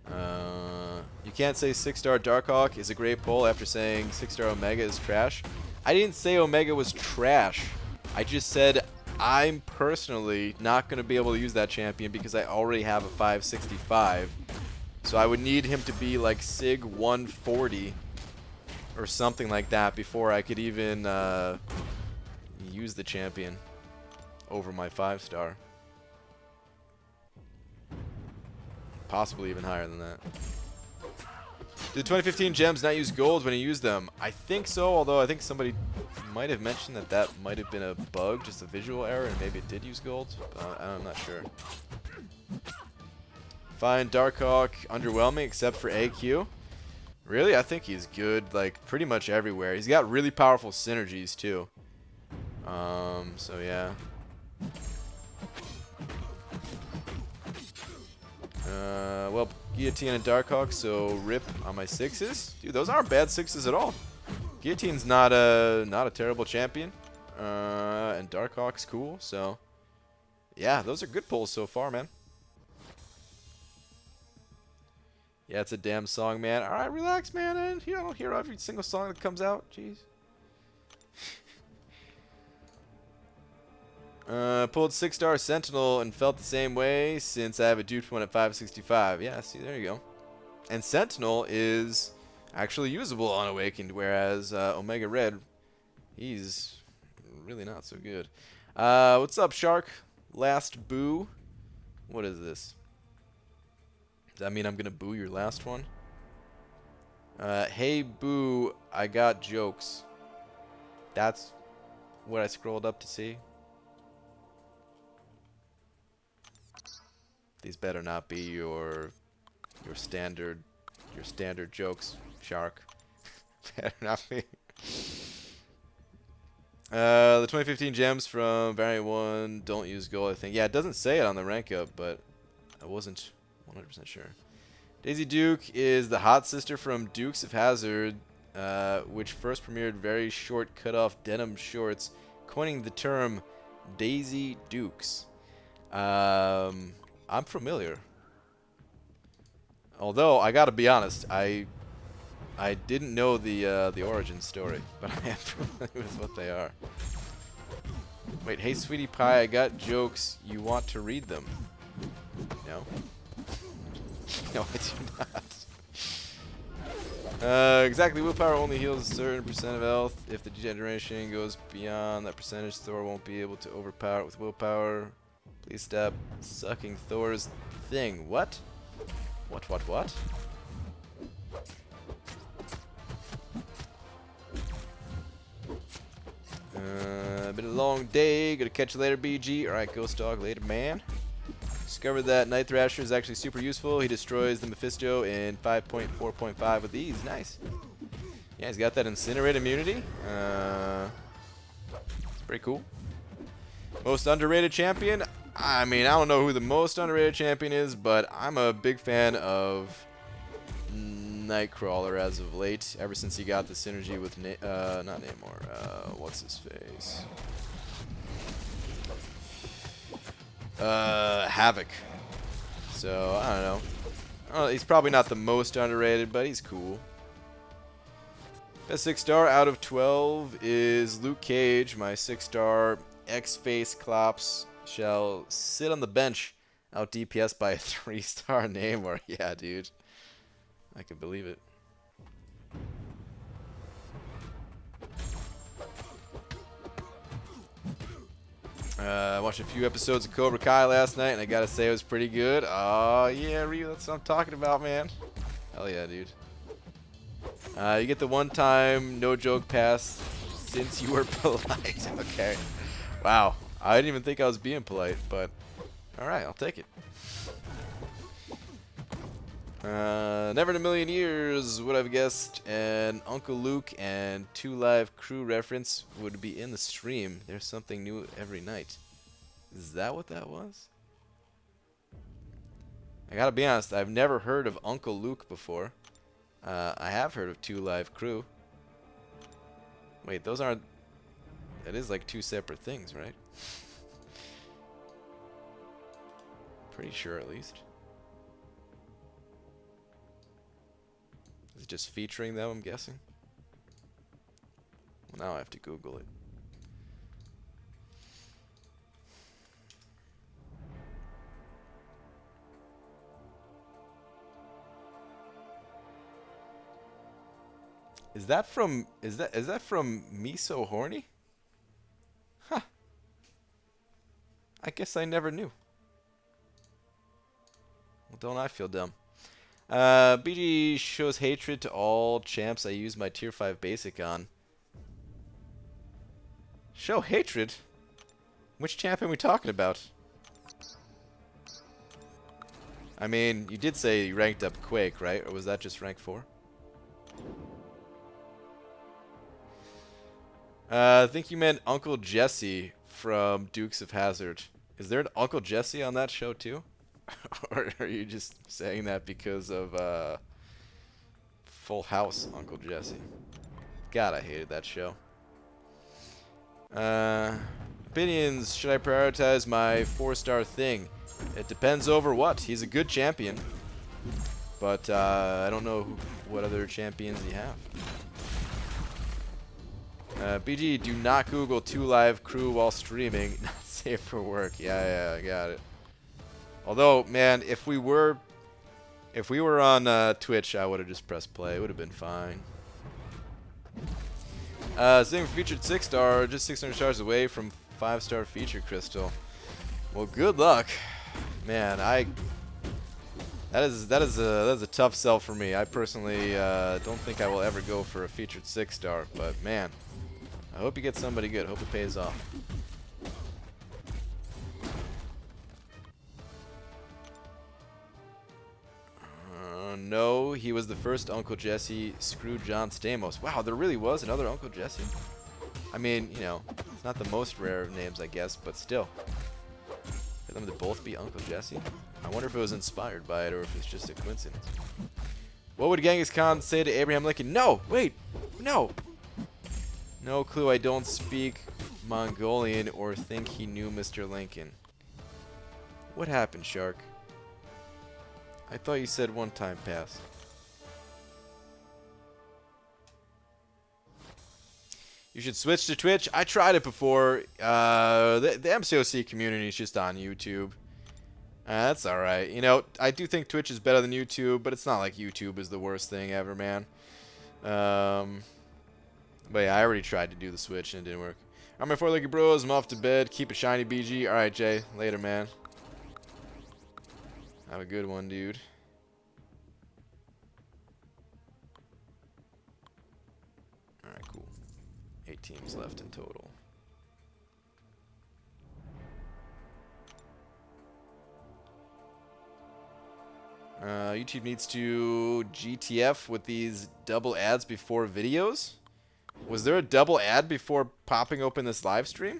You can't say 6-star Darkhawk is a great pull after saying 6-star Omega is trash. I didn't say Omega was trash. I just said I'm personally not going to be able to use that champion because I already have a 565. So I would need him to be like Sig 140 or something like that before I could even use the champion over my 5-star. Possibly even higher than that. Did 2015 gems not use gold when you used them? I think so, although I think somebody might have mentioned that that might have been a bug, just a visual error, and maybe it did use gold, but I'm not sure. Find Darkhawk underwhelming except for AQ. Really? I think he's good, like, pretty much everywhere. He's got really powerful synergies, too. So yeah. Well, Guillotine and Darkhawk, so rip on my 6s. Dude, those aren't bad 6s at all. Guillotine's not a terrible champion. And Darkhawk's cool, so yeah, those are good pulls so far, man. Yeah, it's a damn song, man. Alright, relax, man. I don't hear every single song that comes out. Jeez. Pulled 6-star Sentinel and felt the same way since I have a duped one at 565. Yeah, see, there you go. And Sentinel is actually usable on Awakened, whereas Omega Red, he's really not so good. What's up, Shark? Last boo. What is this? Does that mean I'm going to boo your last one? Hey, boo, I got jokes. That's what I scrolled up to see. These better not be your standard jokes, Shark. Better not be. The 2015 gems from Variant 1 don't use gold, I think. Yeah, it doesn't say it on the rank up, but I wasn't 100% sure. Daisy Duke is the hot sister from Dukes of Hazzard, which first premiered very short cut-off denim shorts, coining the term Daisy Dukes. I'm familiar. Although I gotta be honest, I didn't know the origin story, but I am familiar with what they are. Wait, hey sweetie pie, I got jokes. You want to read them? No. No, I do not. Exactly. Willpower only heals a certain percent of health. If the degeneration goes beyond that percentage, Thor won't be able to overpower it with willpower. Please stop sucking Thor's thing. What? What? Been a long day. Gonna catch you later, BG. Alright, Ghost Dog, later, man. Discovered that Night Thrasher is actually super useful. He destroys the Mephisto in 5.4.5 with ease. Nice. Yeah, he's got that Incinerate immunity. It's pretty cool. Most underrated champion? I mean, I don't know who the most underrated champion is, but I'm a big fan of Nightcrawler as of late. Ever since he got the synergy with, not Namor, what's his face? Havoc. So, I don't know. He's probably not the most underrated, but he's cool. Best 6-star out of 12 is Luke Cage. My 6-star X-Face Klops shall sit on the bench, out DPS by a 3-star Namor. Yeah, dude. I can believe it. I watched a few episodes of Cobra Kai last night, and I gotta say it was pretty good. Oh, yeah, Ryu, that's what I'm talking about, man. Hell yeah, dude. You get the one-time no-joke pass since you were polite. Okay. Wow. I didn't even think I was being polite, but alright, I'll take it. Never in a million years would I've guessed an Uncle Luke and 2 Live Crew reference would be in the stream. There's something new every night. Is that what that was? I gotta be honest, I've never heard of Uncle Luke before. I have heard of 2 Live Crew. Wait, those aren't... That is like 2 separate things, right? Pretty sure, at least. Is it just featuring them, I'm guessing? Well, now I have to Google it. Is that from Me So Horny? Huh. I guess I never knew. Well, don't I feel dumb? BG shows hatred to all champs I use my tier 5 basic on. Show hatred? Which champ are we talking about? I mean, you did say you ranked up Quake, right? Or was that just rank 4? I think you meant Uncle Jesse from Dukes of Hazzard. Is there an Uncle Jesse on that show too? Or are you just saying that because of Full House Uncle Jesse? God, I hated that show. Opinions. Should I prioritize my 4-star thing? It depends over what. He's a good champion. But I don't know what other champions you have. BG, do not Google 2 Live Crew while streaming. Not safe for work. Yeah, I got it. Although, man, if we were on Twitch, I would have just pressed play. It would have been fine. Same for featured 6-star, just 600 stars away from 5-star feature crystal. Well, good luck, man. That is a tough sell for me. I personally don't think I will ever go for a featured 6-star, but man, I hope you get somebody good. Hope it pays off. No, he was the first Uncle Jesse. Screw John Stamos. Wow, there really was another Uncle Jesse. I mean, you know, it's not the most rare of names, I guess, but still. For them to both be Uncle Jesse? I wonder if it was inspired by it or if it's just a coincidence. What would Genghis Khan say to Abraham Lincoln? No! Wait! No! No clue. I don't speak Mongolian or think he knew Mr. Lincoln. What happened, Shark? I thought you said one-time pass. You should switch to Twitch. I tried it before. The MCOC community is just on YouTube. That's alright. You know, I do think Twitch is better than YouTube, but it's not like YouTube is the worst thing ever, man. But yeah, I already tried to do the switch and it didn't work. Alright, my 4-legged bros. I'm off to bed. Keep it shiny, BG. Alright, Jay. Later, man. Have a good one, dude. Alright, cool. 8 teams left in total. YouTube needs to GTF with these double ads before videos. Was there a double ad before popping open this live stream?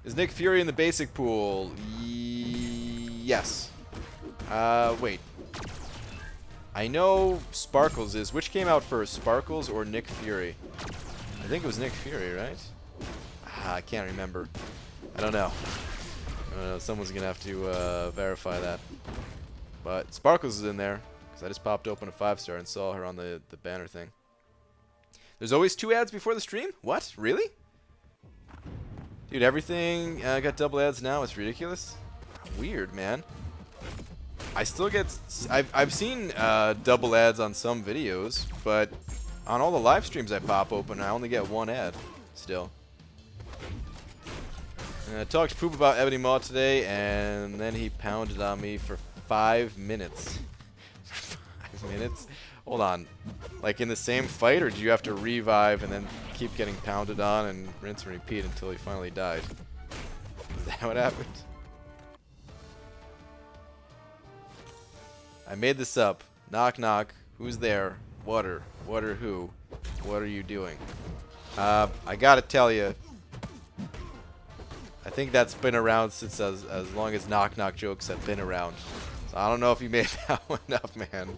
Is Nick Fury in the basic pool? Yes. Wait. I know Sparkles is. Which came out first, Sparkles or Nick Fury? I think it was Nick Fury, right? I can't remember. I don't know. Someone's going to have to verify that. But Sparkles is in there, because I just popped open a 5-star and saw her on the banner thing. There's always 2 ads before the stream? What? Really? Dude, everything got double ads now. It's ridiculous. Weird, man. I still get... I've seen double ads on some videos, but on all the live streams I pop open, I only get 1 ad. still. And I talked to Poop about Ebony Maw today, and then he pounded on me for 5 minutes. 5 minutes? Hold on. Like in the same fight, or do you have to revive and then keep getting pounded on and rinse and repeat until he finally died? Is that what happened? I made this up. Knock knock. Who's there? Water. Water who? What are you doing? I gotta tell you, I think that's been around since as long as knock knock jokes have been around. So I don't know if you made that one up, man.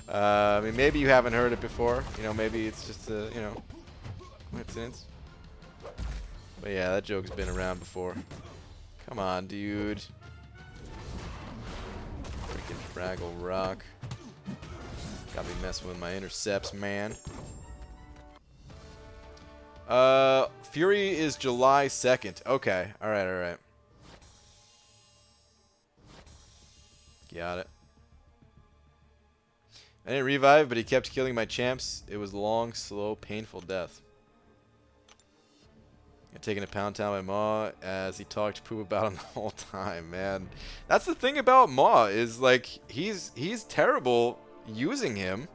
I mean, maybe you haven't heard it before. You know, maybe it's just a, you know, coincidence. But yeah, that joke's been around before. Come on, dude. Freaking Fraggle Rock. Got me messing with my intercepts, man. Fury is July 2nd. Okay. Alright, alright. Got it. I didn't revive, but he kept killing my champs. It was long, slow, painful death. I'm taking a pound town by Maw as he talked poop about him the whole time, man. That's the thing about Maw, is like he's terrible using him.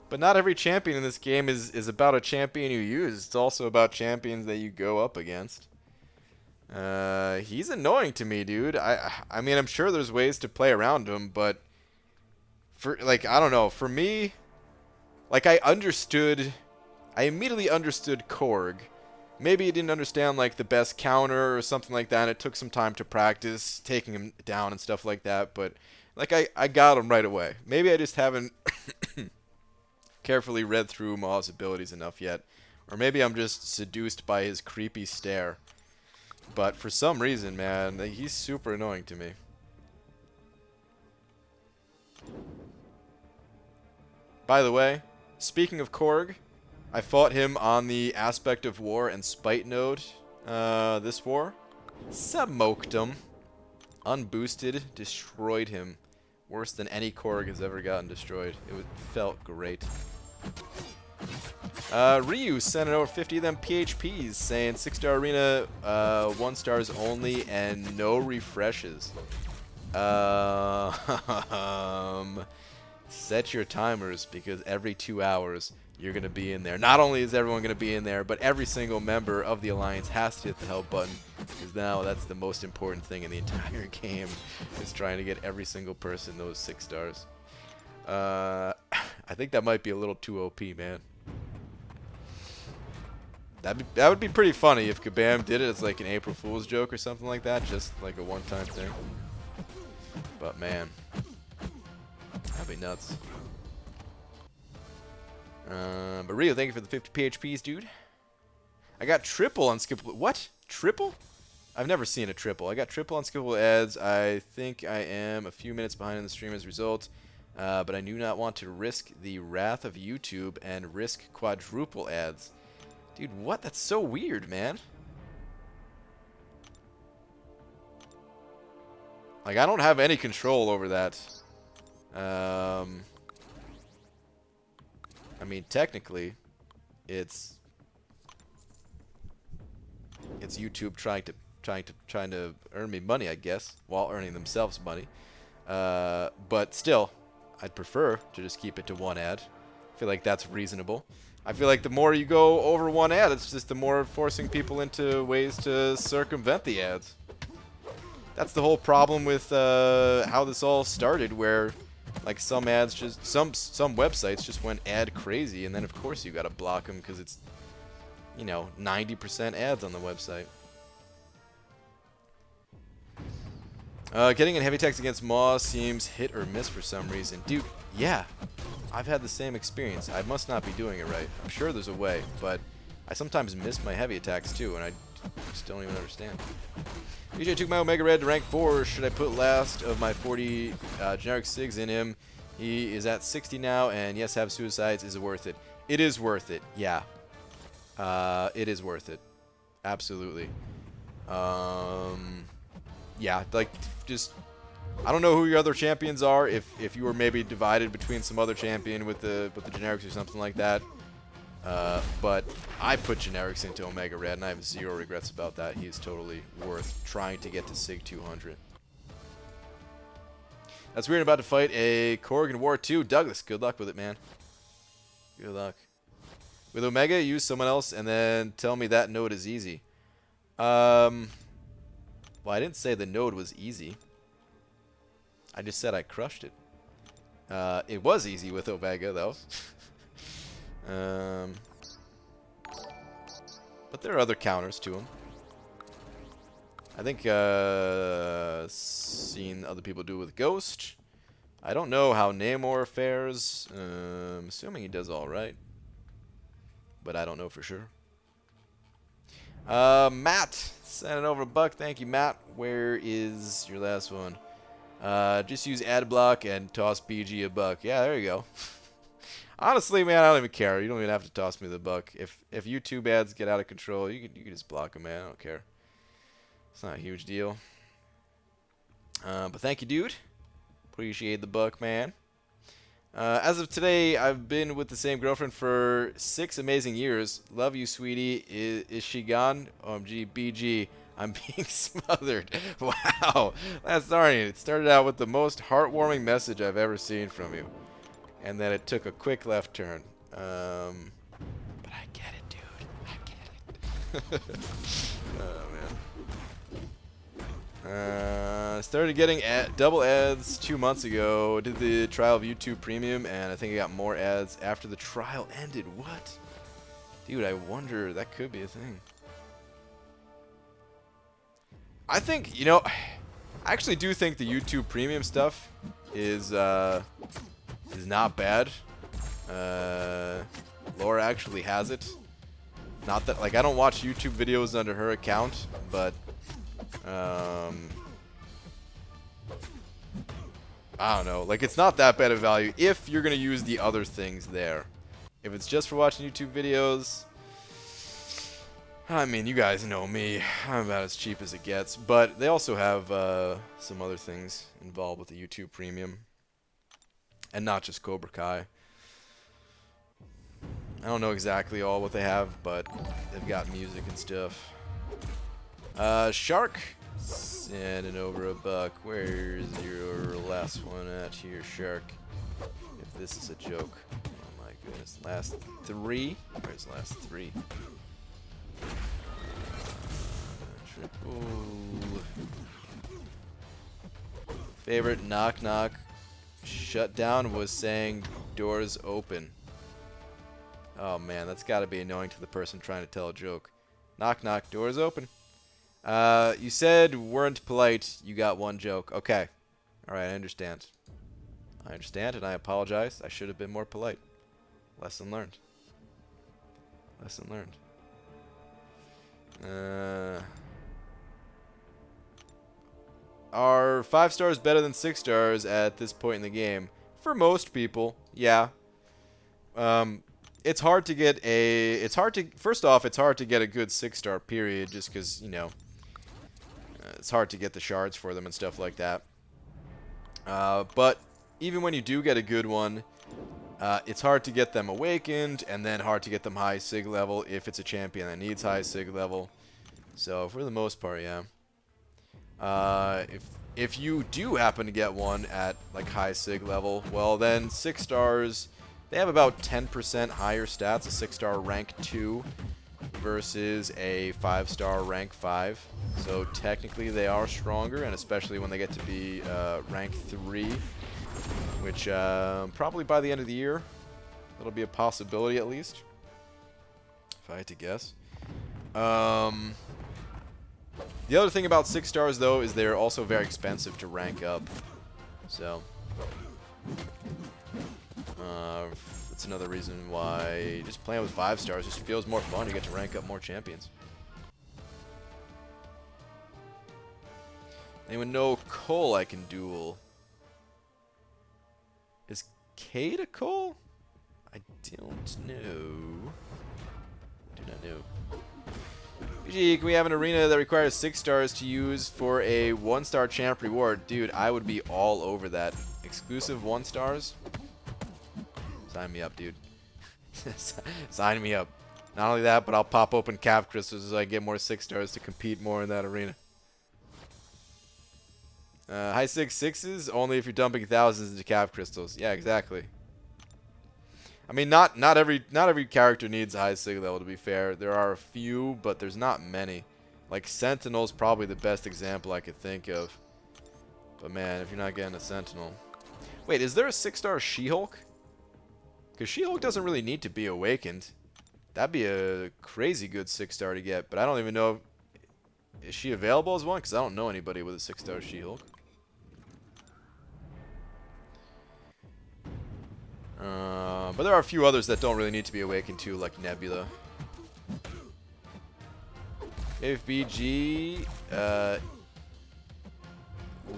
But not every champion in this game is about a champion you use. It's also about champions that you go up against. He's annoying to me, dude. I mean, I'm sure there's ways to play around him, but for like, I don't know. For me, like I immediately understood Korg. Maybe I didn't understand like the best counter or something like that. And it took some time to practice taking him down and stuff like that. But like I got him right away. Maybe I just haven't carefully read through Maw's abilities enough yet. Or maybe I'm just seduced by his creepy stare. But for some reason, man, he's super annoying to me. By the way, speaking of Korg, I fought him on the Aspect of War and Spite node this war. Smoked him. Unboosted, destroyed him. Worse than any Korg has ever gotten destroyed. It felt great. Ryu sent over 50 of them PHPs saying 6-star arena, 1 stars only and no refreshes. Set your timers because every 2 hours you're going to be in there. Not only is everyone going to be in there, but every single member of the Alliance has to hit the help button because now that's the most important thing in the entire game is trying to get every single person those 6 stars. I think that might be a little too OP, man. That would be pretty funny if Kabam did it as like an April Fool's joke or something like that, just like a one-time thing. But man, that'd be nuts. But Rio, thank you for the 50 PHPs, dude. I got triple unskippable. What? Triple? I've never seen a triple. I got triple unskippable ads. I think I am a few minutes behind in the stream as a result. But I do not want to risk the wrath of YouTube and risk quadruple ads. Dude, what? That's so weird, man. Like, I don't have any control over that. I mean, technically, it's YouTube trying to earn me money, I guess, while earning themselves money. But still, I'd prefer to just keep it to 1 ad. I feel like that's reasonable. I feel like the more you go over 1 ad, it's just the more forcing people into ways to circumvent the ads. That's the whole problem with how this all started, where like some ads just some websites just went ad crazy, and then of course you gotta block them because it's, you know, 90% ads on the website. Getting in heavy attacks against Maw seems hit or miss for some reason. Dude, yeah. I've had the same experience. I must not be doing it right. I'm sure there's a way, but I sometimes miss my heavy attacks too, and I just don't even understand. BJ took my Omega Red to rank 4. Should I put last of my 40 generic SIGs in him? He is at 60 now, and yes, have suicides. Is it worth it? It is worth it, yeah. It is worth it. Absolutely. Yeah, like, just... I don't know who your other champions are. If you were maybe divided between some other champion with the generics or something like that, But I put generics into Omega Red, and I have zero regrets about that. He's totally worth trying to get to Sig 200. That's weird. About to fight a Corrigan War 2. Douglas, good luck with it, man. Good luck. With Omega, use someone else and then tell me that node is easy. Well, I didn't say the node was easy. I just said I crushed it. It was easy with Omega, though. But there are other counters to him. I think seen other people do it with Ghost. I don't know how Namor fares. Assuming he does all right, but I don't know for sure. Matt, sending over a buck. Thank you, Matt. Where is your last one? Just use ad block and toss BG a buck. Yeah, there you go. Honestly, man, I don't even care. You don't even have to toss me the buck. If YouTube ads get out of control, you can just block them, man. I don't care. It's not a huge deal. But thank you, dude. Appreciate the buck, man. As of today, I've been with the same girlfriend for 6 amazing years. Love you, sweetie. Is she gone? OMG, BG. I'm being smothered. Wow. That's darn it. It started out with the most heartwarming message I've ever seen from you. And then it took a quick left turn. But I get it, dude. I get it. Oh, man. Started getting double ads 2 months ago. Did the trial of YouTube Premium, and I think I got more ads after the trial ended. What? Dude, I wonder. That could be a thing. I think, you know, I actually do think the YouTube Premium stuff is not bad. Laura actually has it. Not that, like, I don't watch YouTube videos under her account, but I don't know. Like, it's not that bad of value if you're going to use the other things there. If it's just for watching YouTube videos, I mean, you guys know me. I'm about as cheap as it gets. But they also have some other things involved with the YouTube Premium. And not just Cobra Kai. I don't know exactly all what they have, but they've got music and stuff. Shark, sending over a buck. Where's your last one at here, Shark? If this is a joke. Oh my goodness. Last 3? Where's the last 3? Triple. Favorite knock knock shutdown was saying doors open. Oh man, that's gotta be annoying to the person trying to tell a joke. Knock knock, doors open. You said weren't polite, you got one joke. Okay. Alright, I understand. I understand and I apologize. I should have been more polite. Lesson learned. Lesson learned. Are 5 stars better than 6 stars at this point in the game? For most people, yeah. It's hard to get a... First off, it's hard to get a good 6-star period just because, you know, it's hard to get the shards for them and stuff like that. But even when you do get a good one, it's hard to get them awakened and then hard to get them high sig level if it's a champion that needs high sig level. So for the most part, yeah. If you do happen to get one at like high sig level, well then 6 stars, they have about 10% higher stats, a 6-star rank 2 versus a 5-star rank 5. So technically they are stronger, and especially when they get to be rank 3, which probably by the end of the year, that'll be a possibility at least, if I had to guess. The other thing about 6 stars, though, is they're also very expensive to rank up. So, that's another reason why just playing with 5 stars just feels more fun. You get to rank up more champions. Anyone know Cole I can duel? Is Cade a Cole? I don't know. I do not know. BG, can we have an arena that requires 6 stars to use for a 1-star champ reward? Dude, I would be all over that. Exclusive 1 stars? Sign me up, dude. Sign me up. Not only that, but I'll pop open cap crystals so I can get more 6 stars to compete more in that arena. High 6/6s only if you're dumping thousands into cap crystals. Yeah, exactly. I mean, not every character needs a high sig level, to be fair. There are a few, but there's not many. Like Sentinel's probably the best example I could think of. But man, if you're not getting a Sentinel. Wait, is there a 6-star She-Hulk? Because She-Hulk doesn't really need to be awakened. That'd be a crazy good 6-star to get, but I don't even know. Is she available as one? Because I don't know anybody with a 6-star She-Hulk. But there are a few others that don't really need to be awakened too, like Nebula. FBG,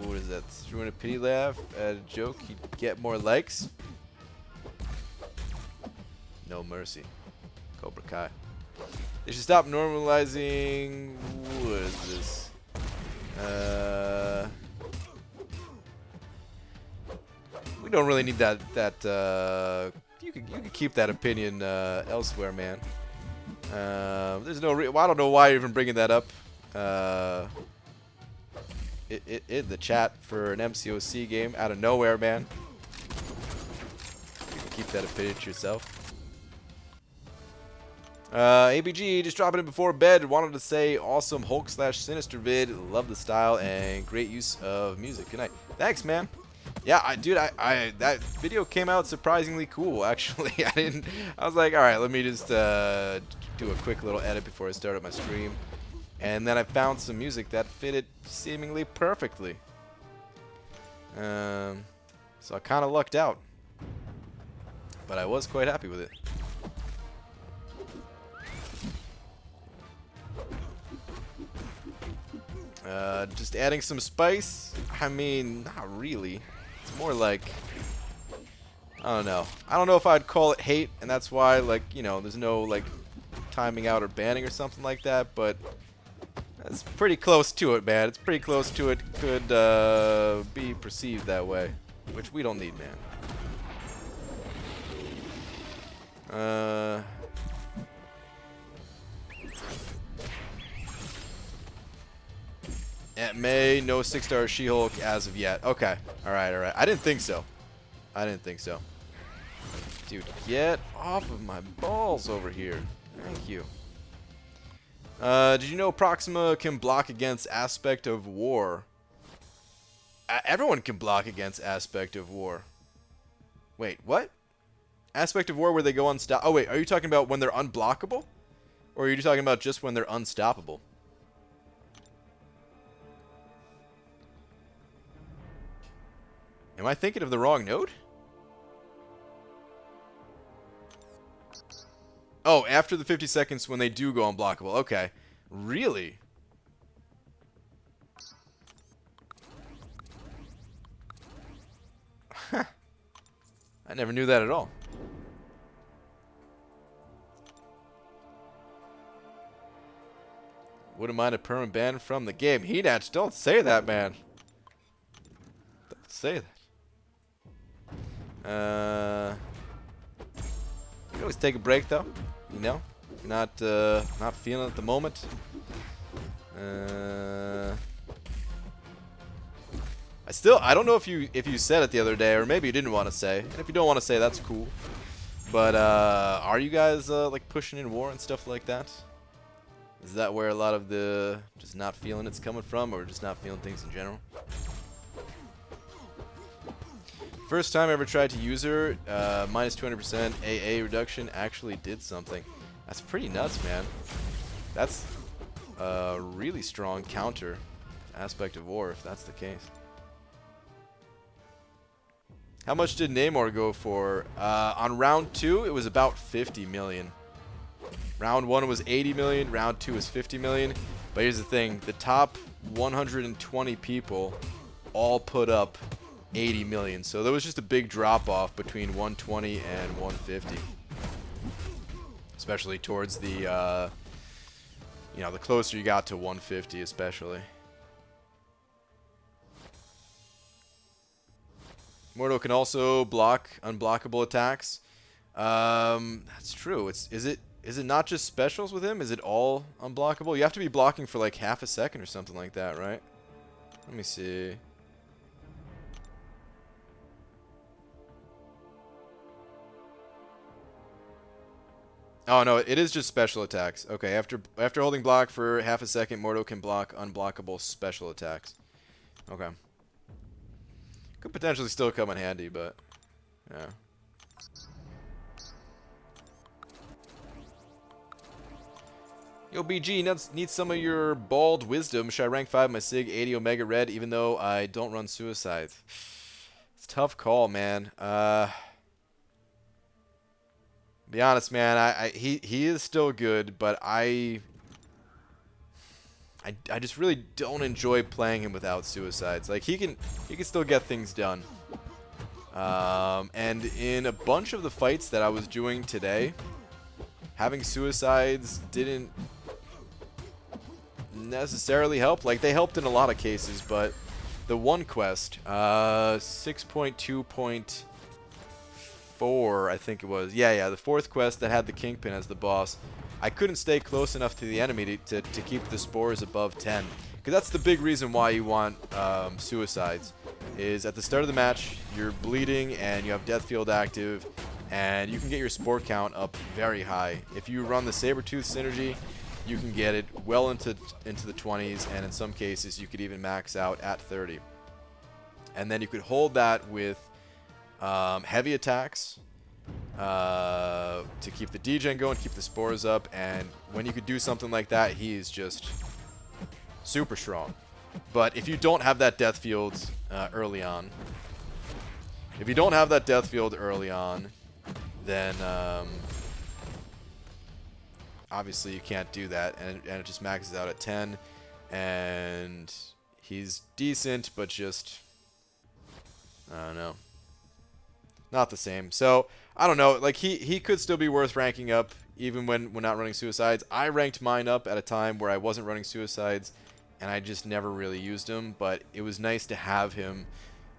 what is that? Throwing a pity laugh at a joke, he'd get more likes. No mercy. Cobra Kai. They should stop normalizing. What is this? We don't really need that. You could keep that opinion elsewhere, man. There's no. Well, I don't know why you're even bringing that up. In the chat for an MCOC game out of nowhere, man. You can keep that opinion to yourself. ABG just dropping in before bed. Wanted to say awesome Hulk/Sinister vid. Love the style and great use of music. Good night. Thanks, man. Yeah, dude, that video came out surprisingly cool. Actually, I was like, all right, let me just do a quick little edit before I started my stream, and then I found some music that fitted seemingly perfectly. So I kind of lucked out, but I was quite happy with it. Just adding some spice. I mean, not really. It's more like, I don't know. I don't know if I'd call it hate, and that's why, like, you know, there's no, like, timing out or banning or something like that, but it's pretty close to it, man. It's pretty close to it. Could be perceived that way, which we don't need, man. Aunt May, no 6-star She-Hulk as of yet. Okay. Alright, alright. I didn't think so. I didn't think so. Dude, get off of my balls over here. Thank you. Did you know Proxima can block against Aspect of War? Everyone can block against Aspect of War. Wait, what? Aspect of War where they go unstoppable? Oh, wait. Are you talking about when they're unblockable? Or are you talking about just when they're unstoppable? Am I thinking of the wrong node? Oh, after the 50 seconds when they do go unblockable. Okay. Really? Huh. I never knew that at all. Wouldn't mind a permanent ban from the game. Henach, don't say that, man. Don't say that. You can always take a break, though. You know, if you're not feeling it at the moment. I don't know if you said it the other day, or maybe you didn't want to say. And if you don't want to say, that's cool. But are you guys like pushing in war and stuff like that? Is that where a lot of the just not feeling it's coming from, or just not feeling things in general? First time I ever tried to use her, minus 200% AA reduction actually did something. That's pretty nuts, man. That's a really strong counter Aspect of War, if that's the case. How much did Namor go for? On round 2, it was about 50 million. Round 1 was 80 million, round 2 was 50 million. But here's the thing, the top 120 people all put up 80 million. So there was just a big drop off between 120 and 150. Especially towards the, you know, the closer you got to 150 especially. Mordo can also block unblockable attacks. That's true. Is it not just specials with him? Is it all unblockable? You have to be blocking for like half a second or something like that, right? Let me see. Oh no, it is just special attacks. Okay, after holding block for half a second, Mordo can block unblockable special attacks. Okay. Could potentially still come in handy, but yeah. Yo, BG, needs some of your bald wisdom. Should I rank 5 my SIG 80 Omega Red even though I don't run suicides? It's a tough call, man. Be honest, man, he is still good, but I just really don't enjoy playing him without suicides. Like he can still get things done. And in a bunch of the fights that I was doing today, having suicides didn't necessarily help. Like they helped in a lot of cases, but the one quest, 6.2.4, I think it was. Yeah, the fourth quest that had the Kingpin as the boss. I couldn't stay close enough to the enemy to keep the spores above 10. Because that's the big reason why you want suicides. Is at the start of the match, you're bleeding and you have Death Field active, and you can get your spore count up very high. If you run the Sabertooth synergy, you can get it well into the 20s, and in some cases, you could even max out at 30. And then you could hold that with heavy attacks to keep the degen going, keep the spores up, and when you could do something like that, he is just super strong. But if you don't have that death field early on, then obviously you can't do that, and it just maxes out at 10, and he's decent, but just, I don't know, not the same. So I don't know, like he could still be worth ranking up even when not running suicides. I ranked mine up at a time where I wasn't running suicides, and I just never really used him, but it was nice to have him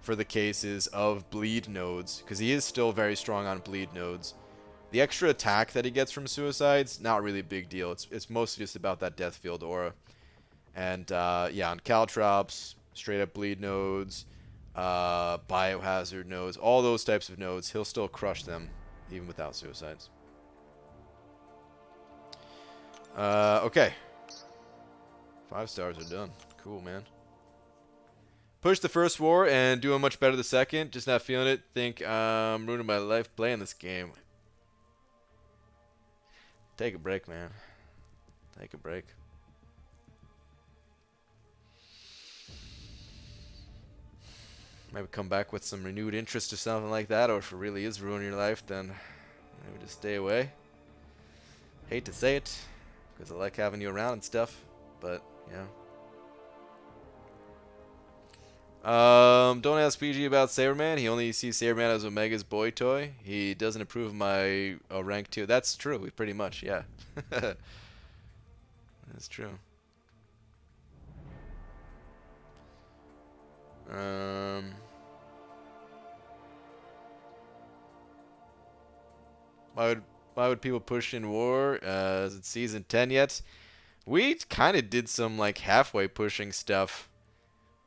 for the cases of bleed nodes, because he is still very strong on bleed nodes. The extra attack that he gets from suicides, not really a big deal. It's mostly just about that death field aura. And yeah, on Caltrops, straight up bleed nodes, biohazard nodes, all those types of nodes, he'll still crush them even without suicides. Okay. 5 stars are done. Cool, man. Push the first war and doing much better the second. Just not feeling it. Think I'm ruining my life playing this game. Take a break, man. Take a break. Maybe come back with some renewed interest or something like that. Or if it really is ruining your life, then maybe just stay away. Hate to say it, because I like having you around and stuff. But, yeah. Don't ask PG about Saberman. He only sees Saberman as Omega's boy toy. He doesn't approve of my rank 2. That's true, pretty much, yeah. That's true. Why would people push in war? Is it season 10 yet? We kind of did some like halfway pushing stuff.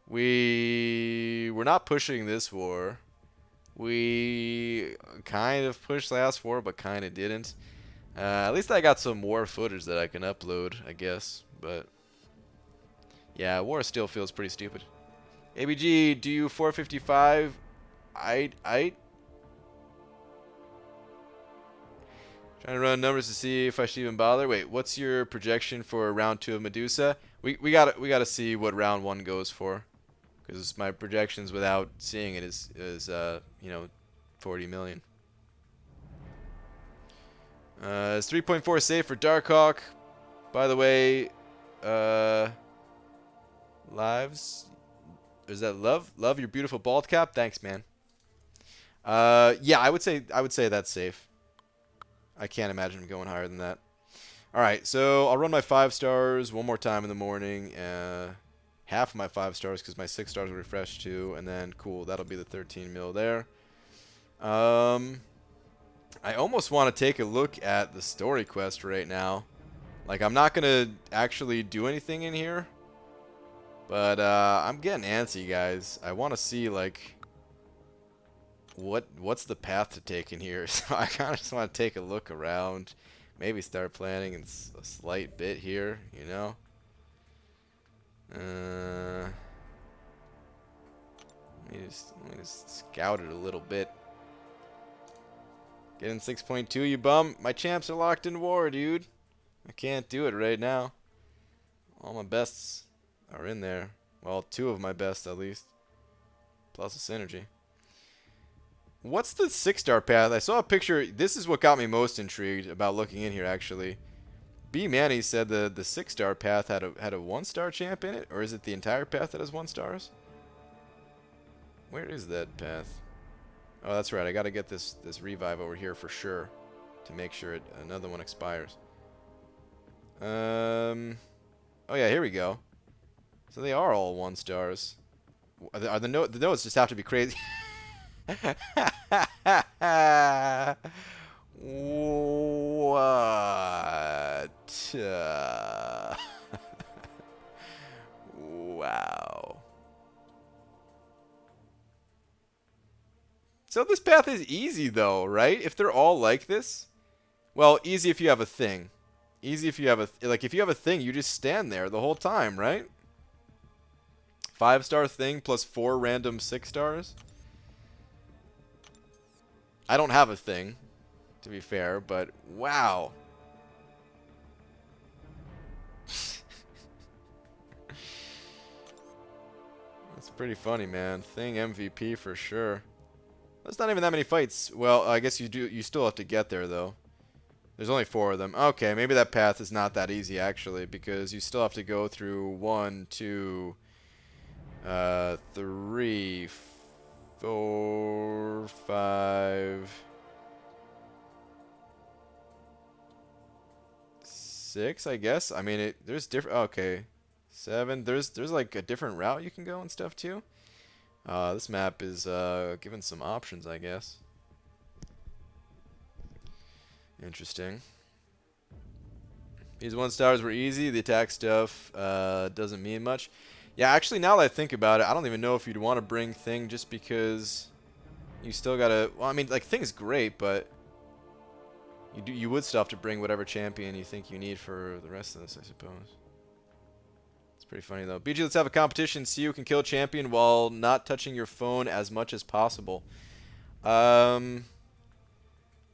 We were not pushing this war. We kind of pushed last war, but kind of didn't. At least I got some war footage that I can upload, I guess. But yeah, war still feels pretty stupid. ABG, do you 455? I trying to run numbers to see if I should even bother. Wait, what's your projection for round 2 of Medusa? We gotta see what round 1 goes for, because my projections without seeing it is you know, 40 million. Is 3.4 safe for Darkhawk? By the way, lives. Is that love your beautiful bald cap? Thanks, man. Yeah, I would say that's safe. I can't imagine him going higher than that. All right, so I'll run my 5 stars one more time in the morning. Half of my 5 stars because my 6 stars will refresh too, and then cool, that'll be the 13 mil there. I almost want to take a look at the story quest right now. Like, I'm not going to actually do anything in here. But I'm getting antsy, guys. I want to see, like, what's the path to take in here. So I kind of just want to take a look around. Maybe start planning in a slight bit here, you know? Let me just scout it a little bit. Get in 6.2, you bum. My champs are locked in war, dude. I can't do it right now. All my bests are in there. Well, 2 of my best at least. Plus a synergy. What's the 6-star path? I saw a picture. This is what got me most intrigued about looking in here, actually. B Manny said the 6-star path had a 1-star champ in it, or is it the entire path that has 1 stars? Where is that path? Oh, that's right. I got to get this revive over here for sure to make sure another one expires. Oh yeah, here we go. So they are all 1 stars. Are the notes just have to be crazy? What? Wow. So this path is easy though, right? If they're all like this? Well, easy if you have a thing. Easy if you have if you have a thing, you just stand there the whole time, right? 5-star thing plus 4 random 6 stars. I don't have a thing, to be fair, but wow. That's pretty funny, man. Thing MVP for sure. That's not even that many fights. Well, I guess you still have to get there though. There's only 4 of them. Okay, maybe that path is not that easy actually, because you still have to go through 1, 2, 3, 4, 5, 6, I guess. I mean, there's different. Okay, 7. There's like a different route you can go and stuff too. This map is given some options, I guess. Interesting. These 1 stars were easy. The attack stuff doesn't mean much. Yeah, actually, now that I think about it, I don't even know if you'd want to bring Thing just because you still gotta. Well, I mean, like Thing's great, but you would still have to bring whatever champion you think you need for the rest of this, I suppose. It's pretty funny though. BG, let's have a competition. See who can kill champion while not touching your phone as much as possible.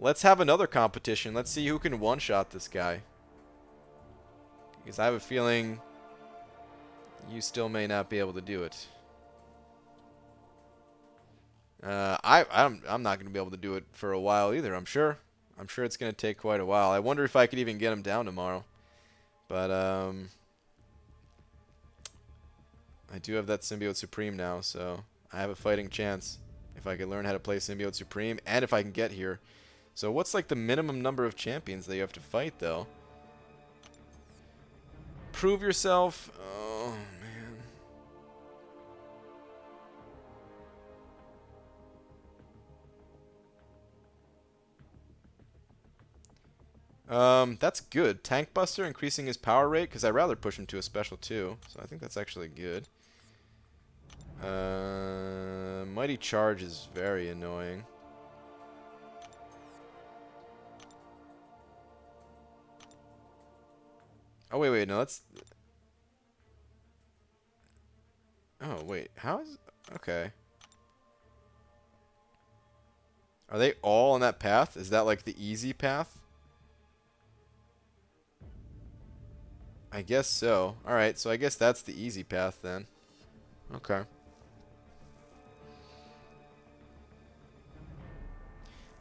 Let's have another competition. Let's see who can one-shot this guy. Because I have a feeling you still may not be able to do it. I'm not going to be able to do it for a while either, I'm sure. I'm sure it's going to take quite a while. I wonder if I could even get him down tomorrow. But, I do have that Symbiote Supreme now, so I have a fighting chance if I can learn how to play Symbiote Supreme and if I can get here. So what's like the minimum number of champions that you have to fight, though? Prove yourself. Oh, man. That's good. Tank Buster increasing his power rate, because I'd rather push him to a special too. So I think that's actually good. Mighty Charge is very annoying. Oh, wait, no, that's... Oh, wait, how is... Okay. Are they all on that path? Is that like the easy path? I guess so. Alright, so I guess that's the easy path then. Okay.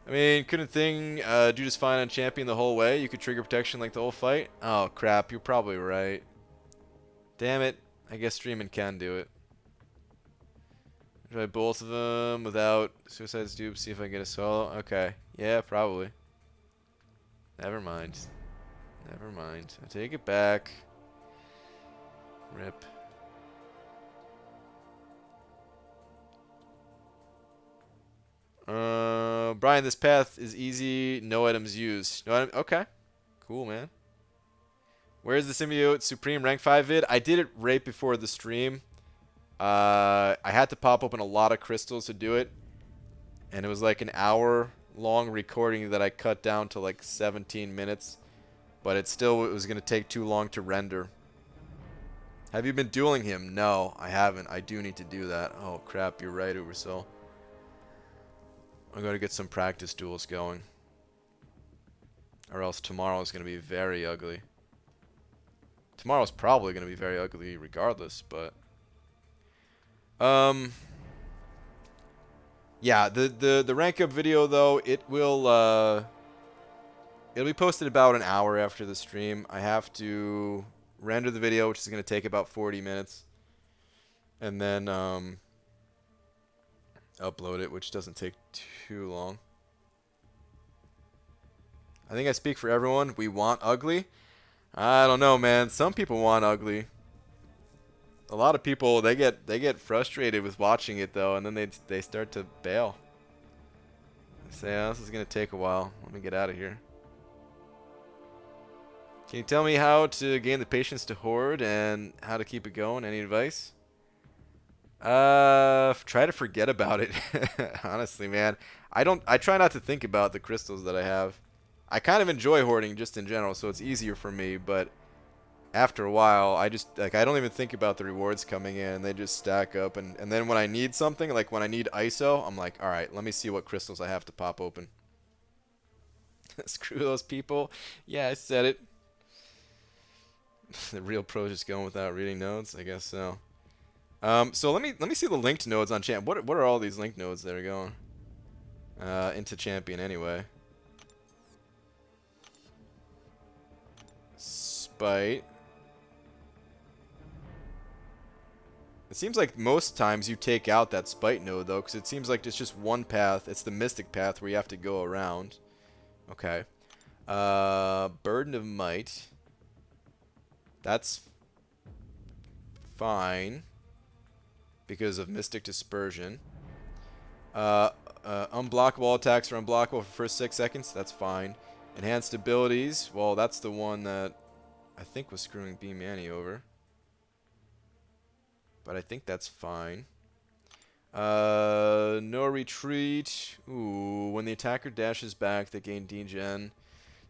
I mean, couldn't Thing do just fine on champion the whole way? You could trigger protection like the whole fight? Oh, crap. You're probably right. Damn it. I guess streaming can do it. Try both of them without Suicide's dupe. See if I can get a solo. Okay. Yeah, probably. Never mind. Never mind. I take it back. Rip. Brian, this path is easy. No items used. No item. Okay. Cool, man. Where's the Symbiote Supreme Rank 5 vid? I did it right before the stream. I had to pop open a lot of crystals to do it. And it was like an hour-long recording that I cut down to like 17 minutes. But it was going to take too long to render. Have you been dueling him? No, I haven't. I do need to do that. Oh, crap. You're right, Ubersoul. I'm going to get some practice duels going. Or else tomorrow is going to be very ugly. Tomorrow's probably going to be very ugly regardless, but... Yeah, the rank up video, though, it'll be posted about an hour after the stream. I have to render the video, which is going to take about 40 minutes. And then upload it, which doesn't take too long. I think I speak for everyone. We want ugly. I don't know, man. Some people want ugly. A lot of people, they get frustrated with watching it, though, and then they start to bail. They say, oh, this is going to take a while. Let me get out of here. Can you tell me how to gain the patience to hoard and how to keep it going? Any advice? Try to forget about it. Honestly, man. I try not to think about the crystals that I have. I kind of enjoy hoarding just in general, so it's easier for me, but after a while, I don't even think about the rewards coming in. They just stack up, and then when I need something, like when I need ISO, I'm like, all right, let me see what crystals I have to pop open. Screw those people. Yeah, I said it. The real pros just going without reading notes. I guess so. So let me see the linked nodes on champ. What are all these linked nodes that are going into champion anyway? Spite. It seems like most times you take out that spite node though, because it seems like it's just one path. It's the mystic path where you have to go around. Okay. Burden of Might. That's fine because of Mystic Dispersion. Unblockable attacks are unblockable for the first 6 seconds. That's fine. Enhanced abilities. Well, that's the one that I think was screwing B Manny over. But I think that's fine. No retreat. Ooh, when the attacker dashes back, they gain degen.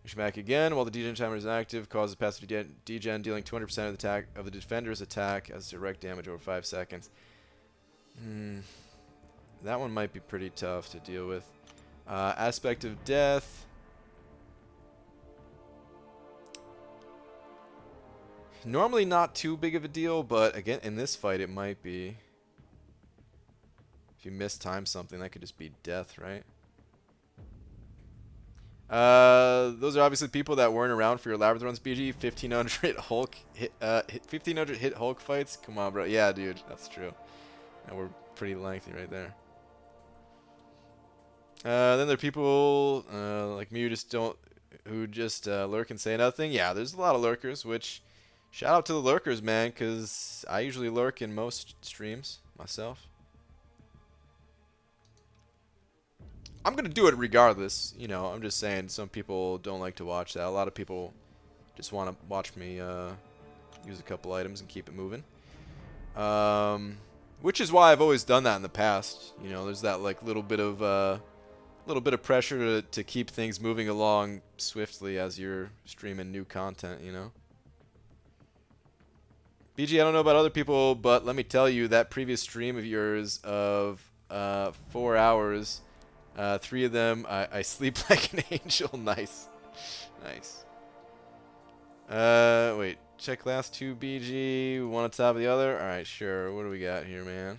Dash back again while the degen timer is active. Causes passive degen, dealing 200% of the defender's attack as direct damage over 5 seconds. That one might be pretty tough to deal with. Aspect of Death. Normally not too big of a deal, but again, in this fight it might be. If you mistime something, that could just be death, right? Those are obviously people that weren't around for your Labyrinth runs, BG. 1500 Hulk hit, 1500 hit Hulk fights. Come on, bro. Yeah, dude, that's true. And we're pretty lengthy right there. Then there are people like me who just lurk and say nothing. Yeah, there's a lot of lurkers. Which shout out to the lurkers, man, because I usually lurk in most streams myself. I'm gonna do it regardless. You know, I'm just saying some people don't like to watch that. A lot of people just want to watch me use a couple items and keep it moving. Which is why I've always done that in the past. You know, there's that like little bit of pressure to keep things moving along swiftly as you're streaming new content. You know. BG, I don't know about other people, but let me tell you that previous stream of yours of 4 hours. 3 of them, I sleep like an angel. Nice. Nice. Wait. Check last 2 BG. One on top of the other. Alright, sure. What do we got here, man?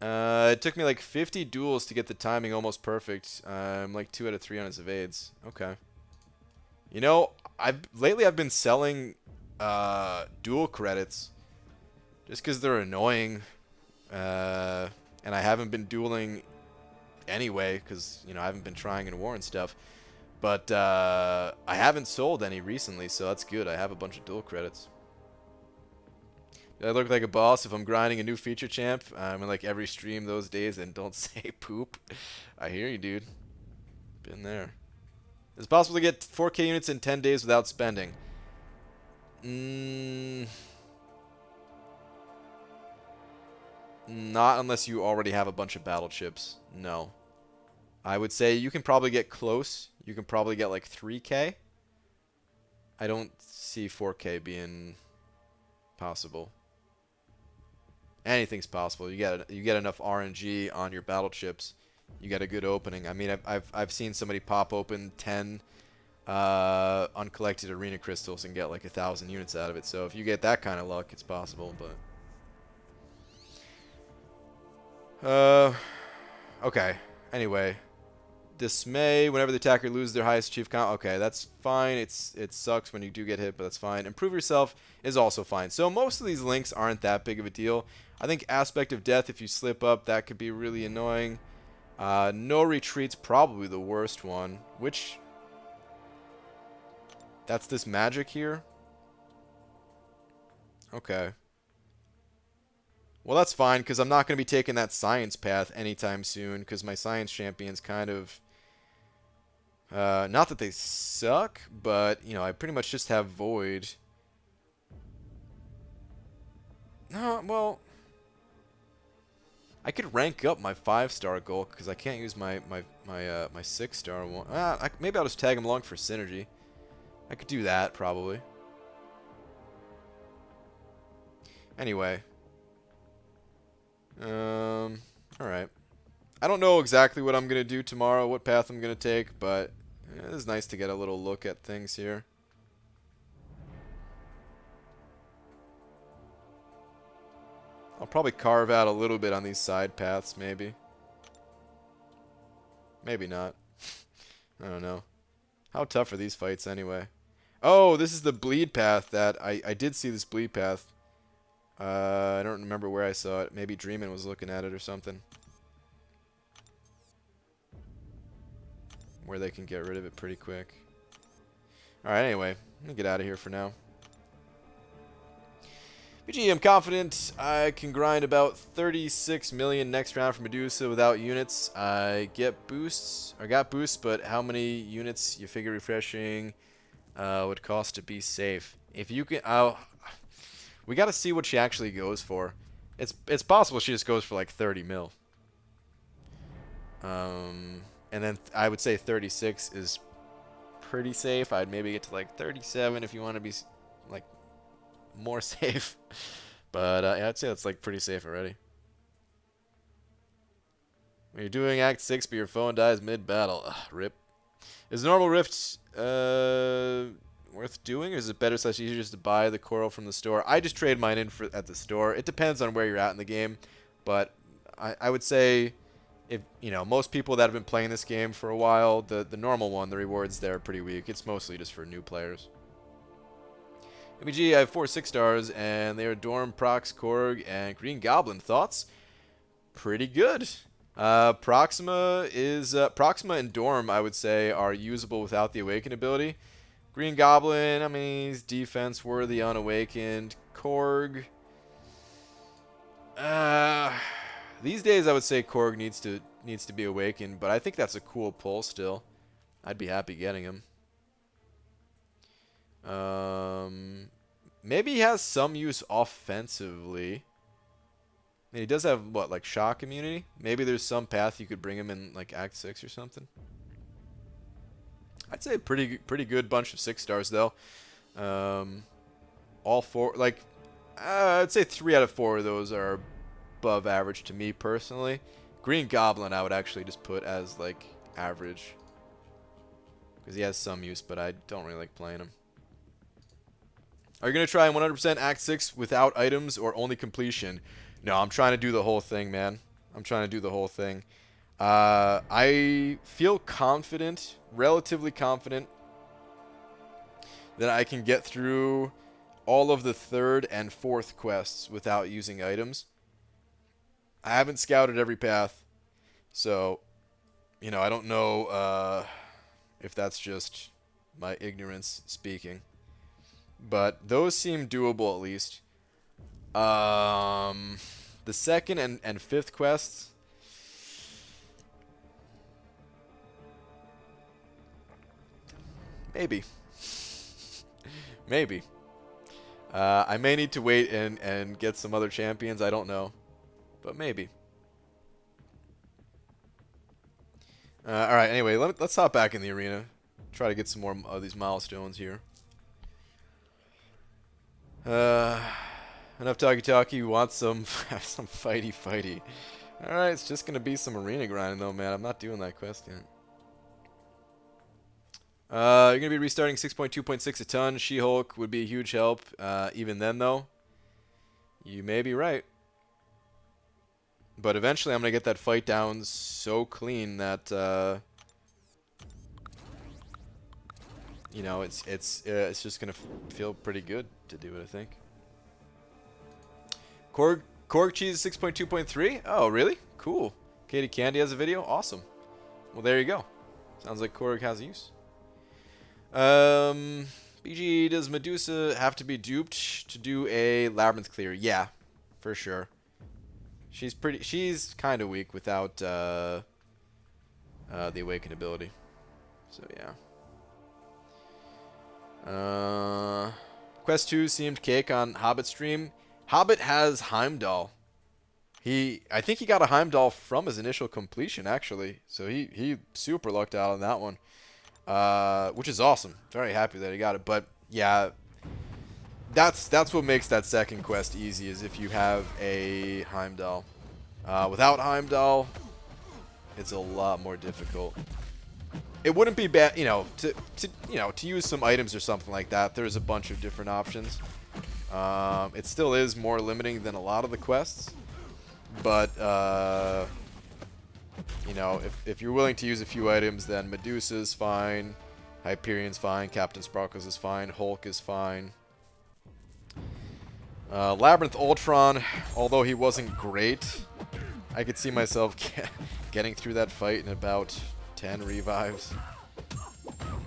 It took me like 50 duels to get the timing almost perfect. I'm like 2 out of 3 on his evades. Okay. You know, lately I've been selling duel credits just because they're annoying. And I haven't been dueling anyway because, you know, I haven't been trying in war and stuff. But I haven't sold any recently, so that's good. I have a bunch of duel credits. I look like a boss if I'm grinding a new feature champ. I'm in like every stream those days and don't say poop. I hear you, dude. Been there. It's possible to get 4K units in 10 days without spending. Not unless you already have a bunch of battle chips. No. I would say you can probably get close. You can probably get like 3K. I don't see 4K being possible. Anything's possible. You get enough RNG on your battle chips, you get a good opening. I mean, I've seen somebody pop open 10 uncollected arena crystals and get like 1,000 units out of it. So if you get that kind of luck, it's possible. But okay. Anyway, dismay whenever the attacker loses their highest achieved count. Okay, that's fine. It sucks when you do get hit, but that's fine. Improve yourself is also fine. So most of these links aren't that big of a deal. I think aspect of death, if you slip up, that could be really annoying. No retreat's probably the worst one. Which that's this magic here. Okay. Well, that's fine, because I'm not going to be taking that science path anytime soon, because my science champion's kind of... not that they suck, but, you know, I pretty much just have void. No, well... I could rank up my 5-star goal, because I can't use my 6-star one. Maybe I'll just tag him along for synergy. I could do that, probably. Anyway. Alright. I don't know exactly what I'm going to do tomorrow, what path I'm going to take, but it is nice to get a little look at things here. I'll probably carve out a little bit on these side paths, maybe. Maybe not. I don't know. How tough are these fights anyway? Oh, this is the bleed path that... I did see this bleed path. I don't remember where I saw it. Maybe Dreamin' was looking at it or something. Where they can get rid of it pretty quick. Alright, anyway. I'm gonna get out of here for now. BG, I'm confident I can grind about 36 million next round for Medusa without units. I get boosts, or got boosts, but how many units you figure refreshing would cost to be safe? If you can, we got to see what she actually goes for. It's possible she just goes for like 30 mil. And then I would say 36 is pretty safe. I'd maybe get to like 37 if you want to be like more safe. But yeah, I'd say that's like pretty safe already. When you're doing Act 6 but your phone dies mid-battle. Rip. Is normal Rift worth doing, or is it better / easier just to buy the coral from the store? I just trade mine in at the store. It depends on where you're at in the game, but I would say if you know most people that have been playing this game for a while, the normal one, the rewards there are pretty weak. It's mostly just for new players. MBG, I have 4 6-stars, and they are Dorm, Prox, Korg, and Green Goblin. Thoughts? Pretty good. Proxima and Dorm, I would say, are usable without the Awaken ability. Green Goblin, I mean, he's defense worthy, unawakened. Korg. These days, I would say Korg needs to be awakened, but I think that's a cool pull still. I'd be happy getting him. Maybe he has some use offensively. And he does have, what, like shock immunity? Maybe there's some path you could bring him in, like, Act 6 or something. I'd say a pretty good bunch of 6-stars, though. All 4, like, I'd say 3 out of 4 of those are above average to me, personally. Green Goblin I would actually just put as, like, average. Because he has some use, but I don't really like playing him. Are you going to try 100% Act 6 without items or only completion? No, I'm trying to do the whole thing, man. I'm trying to do the whole thing. I feel confident, relatively confident, that I can get through all of the 3rd and 4th quests without using items. I haven't scouted every path, so, you know, I don't know if that's just my ignorance speaking. But those seem doable at least. The second and fifth quests. Maybe. Maybe. I may need to wait and get some other champions. I don't know. But maybe. Alright, anyway, let's hop back in the arena. Try to get some more of these milestones here. Enough talky-talky. We want some fighty-fighty. Alright, it's just going to be some arena grinding though, man. I'm not doing that quest yet. You're going to be restarting 6.2.6 a ton. She-Hulk would be a huge help. Even then, though, you may be right. But eventually I'm going to get that fight down so clean that, you know, it's just going to feel pretty good to do it, I think. Korg Cheese 6.2.3? Oh, really? Cool. Katie Candy has a video? Awesome. Well, there you go. Sounds like Korg has use. BG, does Medusa have to be duped to do a labyrinth clear? Yeah, for sure. She's kind of weak without the awaken ability. So yeah. Quest 2 seemed cake on Hobbit stream. Hobbit has Heimdall. I think he got a Heimdall from his initial completion actually. So he super lucked out on that one. Which is awesome. Very happy that he got it. But yeah, that's what makes that second quest easy, is if you have a Heimdall. Without Heimdall, it's a lot more difficult. It wouldn't be bad, you know, to use some items or something like that. There's a bunch of different options. It still is more limiting than a lot of the quests, but you know, if you're willing to use a few items, then Medusa's fine, Hyperion's fine, Captain Sparkles is fine, Hulk is fine. Labyrinth Ultron, although he wasn't great, I could see myself getting through that fight in about 10 revives.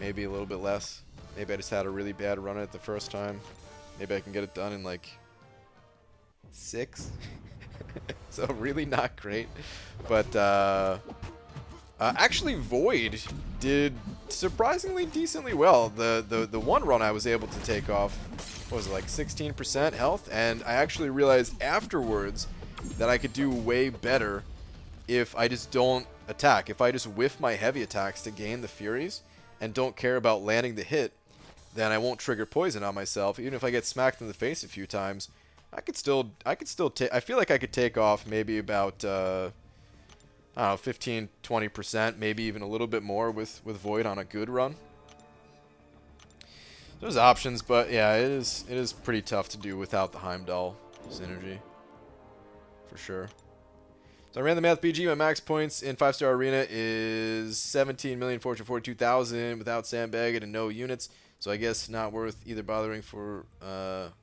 Maybe a little bit less. Maybe I just had a really bad run at it the first time. Maybe I can get it done in like 6. So really not great. But actually Void did surprisingly decently well. The one run I was able to take off, what was it, like 16% health? And I actually realized afterwards that I could do way better if I just don't attack. If I just whiff my heavy attacks to gain the Furies and don't care about landing the hit, then I won't trigger poison on myself. Even if I get smacked in the face a few times, I could still take, I feel like I could take off maybe about, I don't know, 15, 20%, maybe even a little bit more with Void on a good run. There's options, but yeah, it is pretty tough to do without the Heimdall synergy. For sure. So I ran the math, BG. My max points in 5-star arena is 17,442,000 without sandbagging and no units. So I guess not worth either bothering for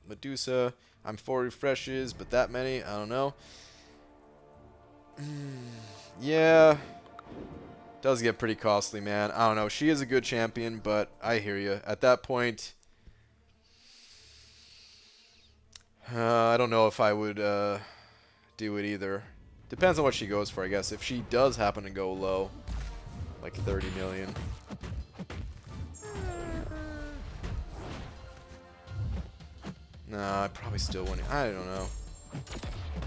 Medusa. I'm 4 refreshes, but that many? I don't know. Yeah. Does get pretty costly, man. I don't know. She is a good champion, but I hear you. At that point, I don't know if I would do it either. Depends on what she goes for, I guess. If she does happen to go low, like 30 million. Nah, I probably still wouldn't. I don't know.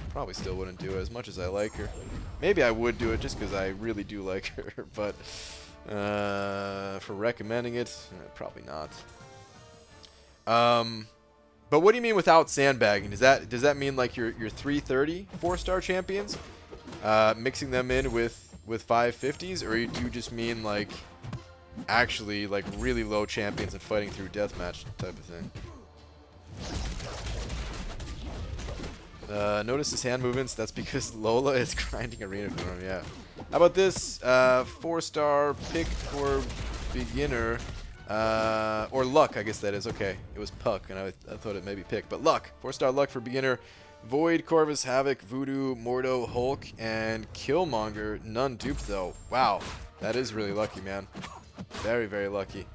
Probably still wouldn't do it as much as I like her. Maybe I would do it just because I really do like her, but for recommending it, probably not. But what do you mean without sandbagging? Does that mean like your 330 4-star champions, mixing them in with 550s, or do you just mean like actually like really low champions and fighting through deathmatch type of thing? Notice his hand movements. That's because Lola is grinding arena for him. Yeah. How about this 4-star pick for beginner, or luck? I guess that is. Okay, it was Puck, and I thought it may be pick, but luck. 4-star luck for beginner. Void, Corvus, Havoc, Voodoo, Mordo, Hulk, and Killmonger. None duped though. Wow, that is really lucky, man. Very, very lucky.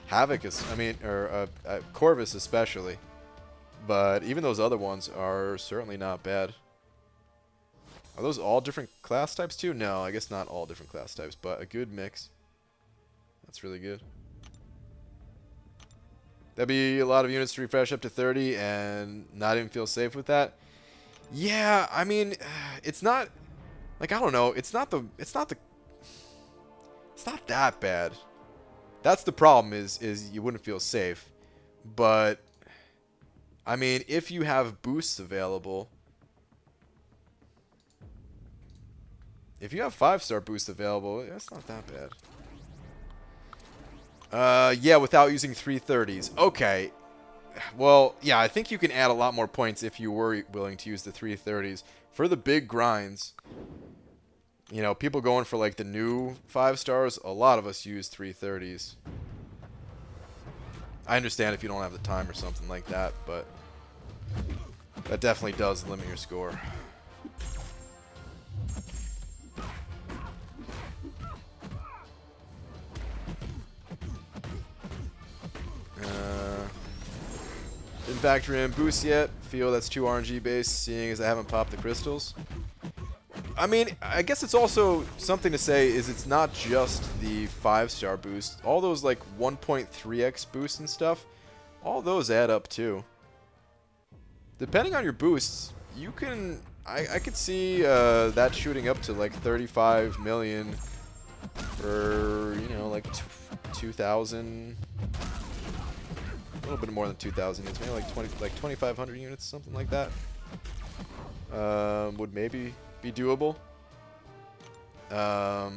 Havoc is, I mean, or Corvus especially. But even those other ones are certainly not bad. Are those all different class types too? No, I guess not all different class types, but a good mix. That's really good. That'd be a lot of units to refresh up to 30 and not even feel safe with that. Yeah, I mean, it's not like, I don't know, it's not that bad. That's the problem is you wouldn't feel safe. But I mean, if you have boosts available, if you have 5-star boosts available, that's not that bad. Yeah, without using 330s. Okay. Well, yeah, I think you can add a lot more points if you were willing to use the 330s. For the big grinds, you know, people going for like the new 5 stars, a lot of us use 330s. I understand if you don't have the time or something like that, but that definitely does limit your score. Didn't factor in boost yet. Feel that's too RNG based, seeing as I haven't popped the crystals. I mean, I guess it's also something to say is it's not just the 5-star boost. All those like 1.3x boosts and stuff, all those add up too. Depending on your boosts, you can... I could see that shooting up to like 35 million for, you know, like 2,000... A little bit more than 2,000 units, maybe like 2,500 units, something like that. Would maybe be doable. So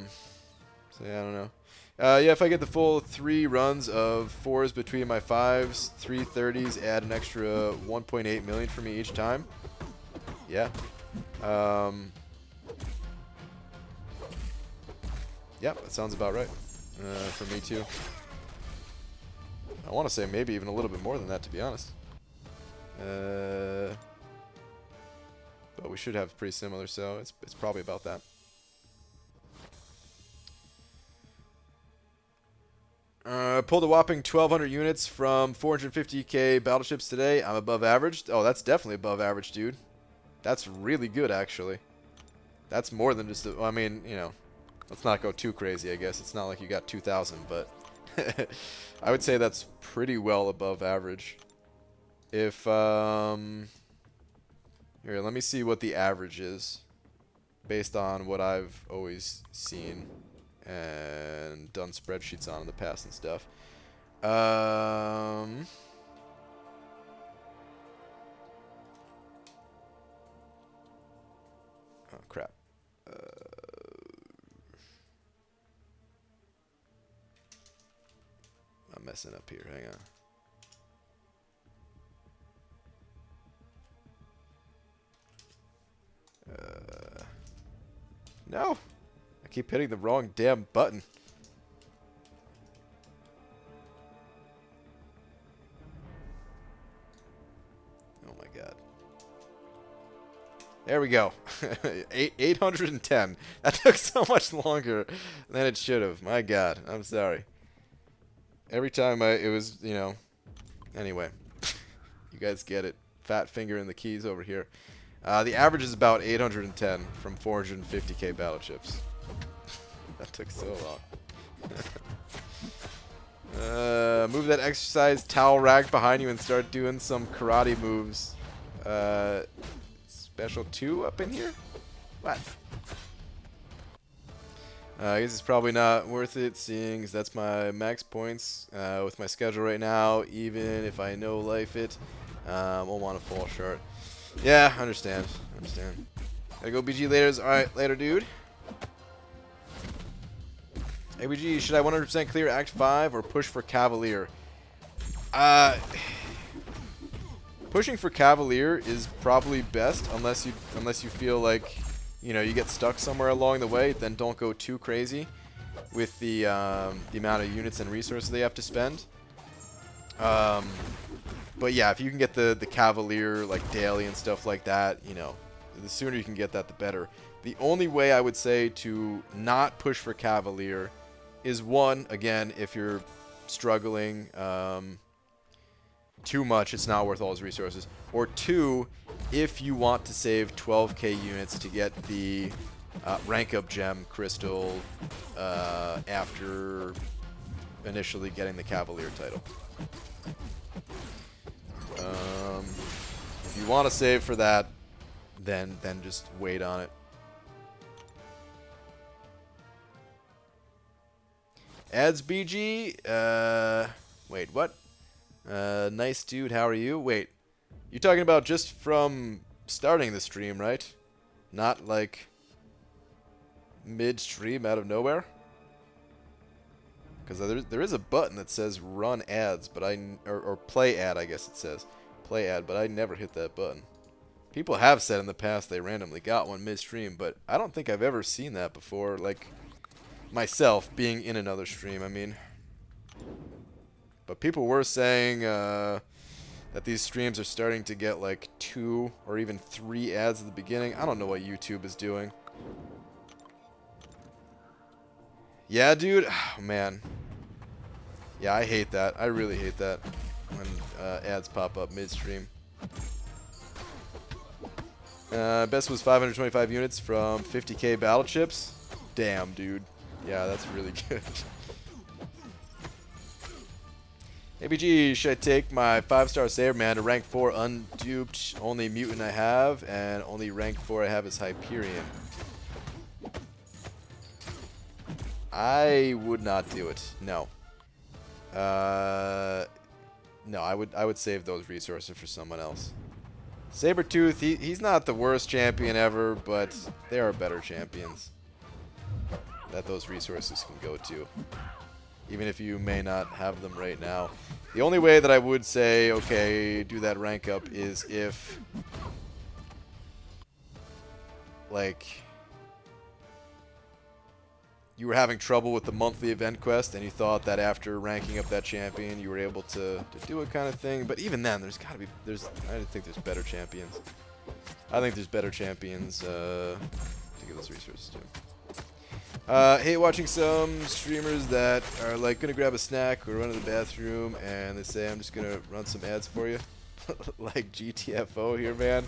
yeah, I don't know. Yeah, if I get the full 3 runs of 4s between my 5s, 330s, add an extra 1.8 million for me each time. Yeah. Yeah, that sounds about right. For me too. I want to say maybe even a little bit more than that, to be honest. But we should have pretty similar, so it's probably about that. Pulled a whopping 1,200 units from 450k battleships today. I'm above average. Oh, that's definitely above average, dude. That's really good, actually. That's more than just... I mean, you know, let's not go too crazy, I guess. It's not like you got 2,000, but... I would say that's pretty well above average. If, here, let me see what the average is based on what I've always seen and done spreadsheets on in the past and stuff. Oh, crap. I'm messing up here. Hang on. No! I keep hitting the wrong damn button. Oh my god. There we go. 810. That took so much longer than it should have. My god. I'm sorry. Every time it was, you know, anyway, you guys get it. Fat finger in the keys over here. The average is about 810 from 450k battleships. That took so long. Move that exercise towel rack behind you and start doing some karate moves. Special 2 up in here? What? I guess it's probably not worth it, seeing as that's my max points with my schedule right now. Even if I no life it, won't want to fall short. Yeah, I understand. Gotta go BG later. Alright, later, dude. ABG, should I 100% clear Act 5 or push for Cavalier? Pushing for Cavalier is probably best unless you feel like, you know, you get stuck somewhere along the way. Then don't go too crazy with the amount of units and resources they have to spend. But yeah, if you can get the Cavalier like daily and stuff like that, you know, the sooner you can get that, the better. The only way I would say to not push for Cavalier is, one, again, if you're struggling too much, it's not worth all his resources. Or 2, if you want to save 12k units to get the rank up gem crystal after initially getting the Cavalier title. If you want to save for that, then just wait on it. Ads BG, wait, what? Nice dude, how are you? Wait, you're talking about just from starting the stream, right? Not like mid-stream out of nowhere? Because there is a button that says run ads, but or play ad, I guess it says. Play ad, but I never hit that button. People have said in the past they randomly got one mid-stream, but I don't think I've ever seen that before, like myself being in another stream, I mean. But people were saying that these streams are starting to get like 2 or even 3 ads at the beginning. I don't know what YouTube is doing. Yeah, dude. Oh, man. Yeah, I hate that. I really hate that when ads pop up midstream. Best was 525 units from 50k battle chips. Damn, dude. Yeah, that's really good. ABG, should I take my 5-star Saber Man to rank 4 unduped? Only mutant I have, and only rank 4 I have is Hyperion. I would not do it. No. No, I would save those resources for someone else. Sabretooth, he's not the worst champion ever, but there are better champions that those resources can go to, even if you may not have them right now. The only way that I would say, okay, do that rank up is if, like, you were having trouble with the monthly event quest and you thought that after ranking up that champion you were able to do it, kind of thing. But even then, there's got to be, I think there's better champions. I think there's better champions to give those resources to. Hate watching some streamers that are like gonna grab a snack or run to the bathroom and they say, I'm just gonna run some ads for you. Like GTFO here, man.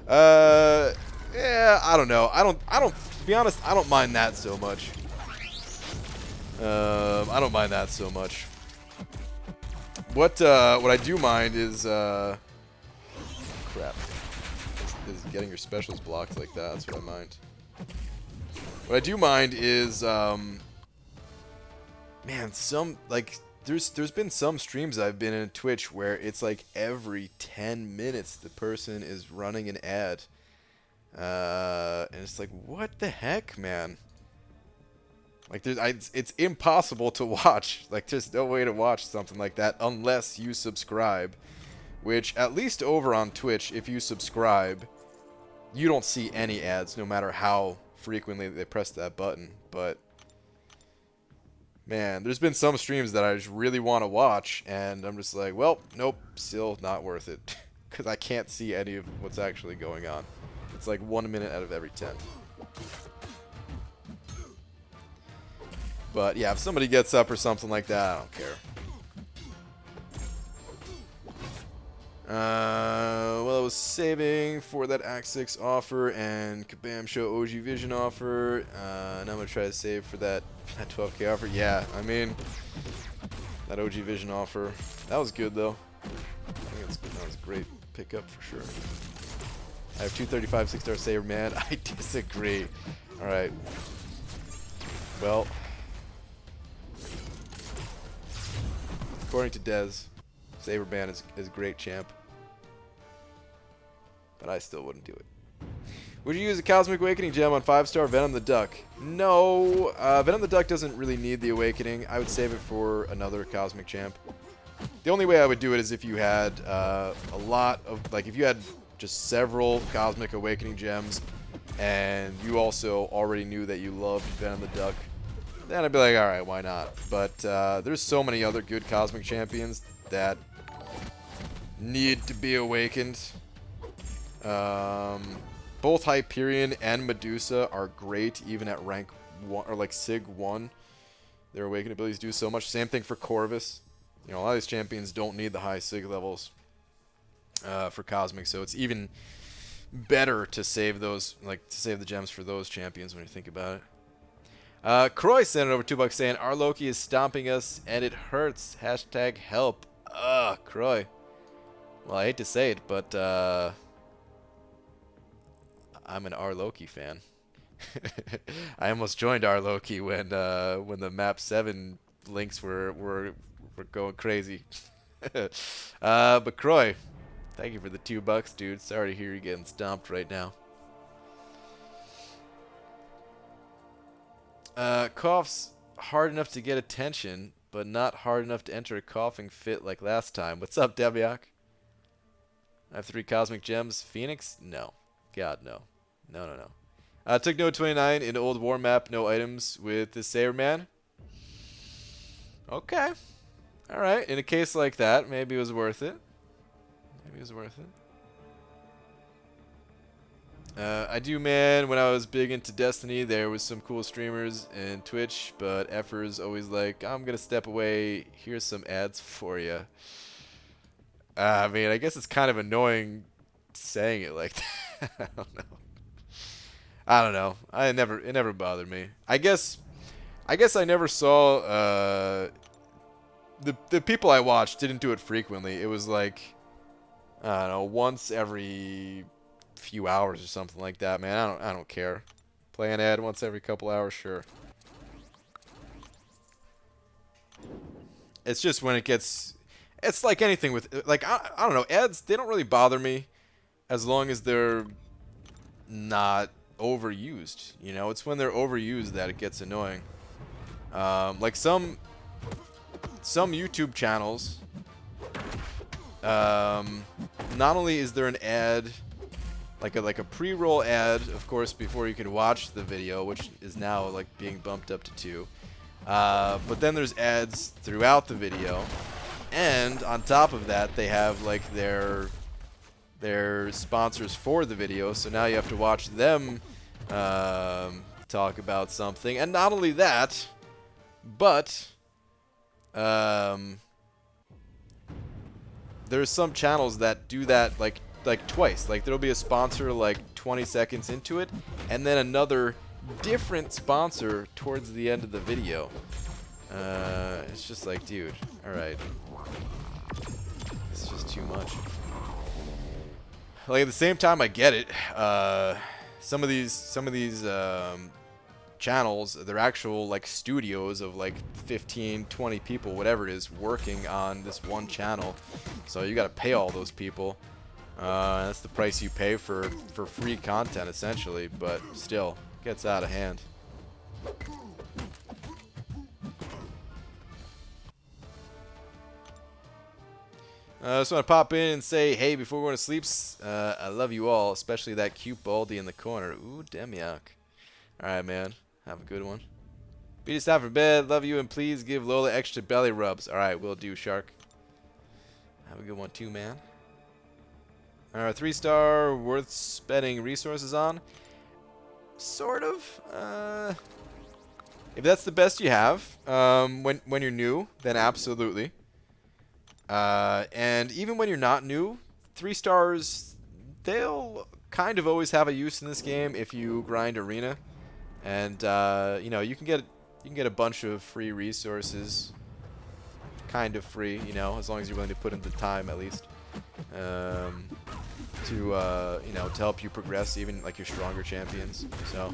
Yeah, I don't know. I don't, to be honest, I don't mind that so much. I don't mind that so much. What I do mind is crap. Is getting your specials blocked like that. That's what I mind. What I do mind is man, some, like, there's been some streams I've been in Twitch where it's like every 10 minutes the person is running an ad. And it's like, what the heck, man? Like, it's impossible to watch. Like, there's no way to watch something like that unless you subscribe. Which, at least over on Twitch, if you subscribe, you don't see any ads, no matter how frequently they press that button. But, man, there's been some streams that I just really want to watch, and I'm just like, well, nope, still not worth it. Because I can't see any of what's actually going on. It's like 1 minute out of every 10. But yeah, if somebody gets up or something like that, I don't care. Well, I was saving for that Act 6 offer and Kabam Show OG Vision offer. And I'm going to try to save for that 12k offer. Yeah, I mean, that OG Vision offer, that was good though. I think that was a great pickup for sure. I have 235 6-star Saber Man. I disagree. Alright. Well, according to Dez, Saber Man is a great champ. But I still wouldn't do it. Would you use a Cosmic Awakening gem on 5-star Venom the Duck? No. Venom the Duck doesn't really need the Awakening. I would save it for another Cosmic champ. The only way I would do it is if you had a lot of, like, if you had just several Cosmic Awakening gems and you also already knew that you loved Venom the Duck, then I'd be like, alright, why not? But there's so many other good Cosmic champions that need to be awakened. Both Hyperion and Medusa are great even at rank 1 or like Sig 1. Their awakened abilities do so much. Same thing for Corvus. You know, a lot of these champions don't need the high sig levels for Cosmic, so it's even better to save those, like, to save the gems for those champions when you think about it. Croy sent it over $2 saying, our Loki is stomping us and it hurts. Hashtag help. Croy. Well, I hate to say it, but I'm an R Loki fan. I almost joined R Loki when the map 7 links were going crazy. But Croy, thank you for the $2, dude. Sorry to hear you getting stomped right now. Cough's hard enough to get attention, but not hard enough to enter a coughing fit like last time. What's up, Debiak? I have 3 cosmic gems. Phoenix? No. God, no. No, no, no. Took note 29 in old war map, no items with the Saberman. Okay. Alright, in a case like that, maybe it was worth it. Maybe it was worth it. I do, man, when I was big into Destiny, there was some cool streamers in Twitch, but Effer's always like, I'm gonna step away, here's some ads for you. I mean, I guess it's kind of annoying saying it like that. I don't know. I don't know. It never bothered me. I guess I never saw the people I watched didn't do it frequently. It was like, I don't know, once every few hours or something like that, man. I don't care. Play an ad once every couple hours, sure. It's just when it gets, it's like anything with, like, I don't know, ads, they don't really bother me as long as they're not overused, you know? It's when they're overused that it gets annoying. Like some YouTube channels, not only is there an ad, like a pre-roll ad, of course, before you can watch the video, which is now like being bumped up to 2. But then there's ads throughout the video, and on top of that, they have like their sponsors for the video. So now you have to watch them talk about something, and not only that, but there's some channels that do that like twice. Like there'll be a sponsor like 20 seconds into it, and then another different sponsor towards the end of the video. It's just like, dude, alright. It's just too much. Like at the same time, I get it. Some of these channels, they're actual like studios of like 15, 20 people, whatever it is, working on this one channel. So you gotta pay all those people. That's the price you pay for free content, essentially, but still, gets out of hand. I just want to pop in and say, hey, before we're going to sleep, I love you all, especially that cute Baldy in the corner. Ooh, Demiak. Alright, man. Have a good one. Beat us down for bed. Love you, and please give Lola extra belly rubs. Alright, will do, Shark. Have a good one, too, man. 3-star, worth spending resources on? Sort of. If that's the best you have, when you're new, then absolutely. And even when you're not new, 3 stars, they'll kind of always have a use in this game if you grind arena. And you know, you can get a bunch of free resources, kind of free, you know, as long as you're willing to put in the time at least. To you know, to help you progress, even like your stronger champions. So,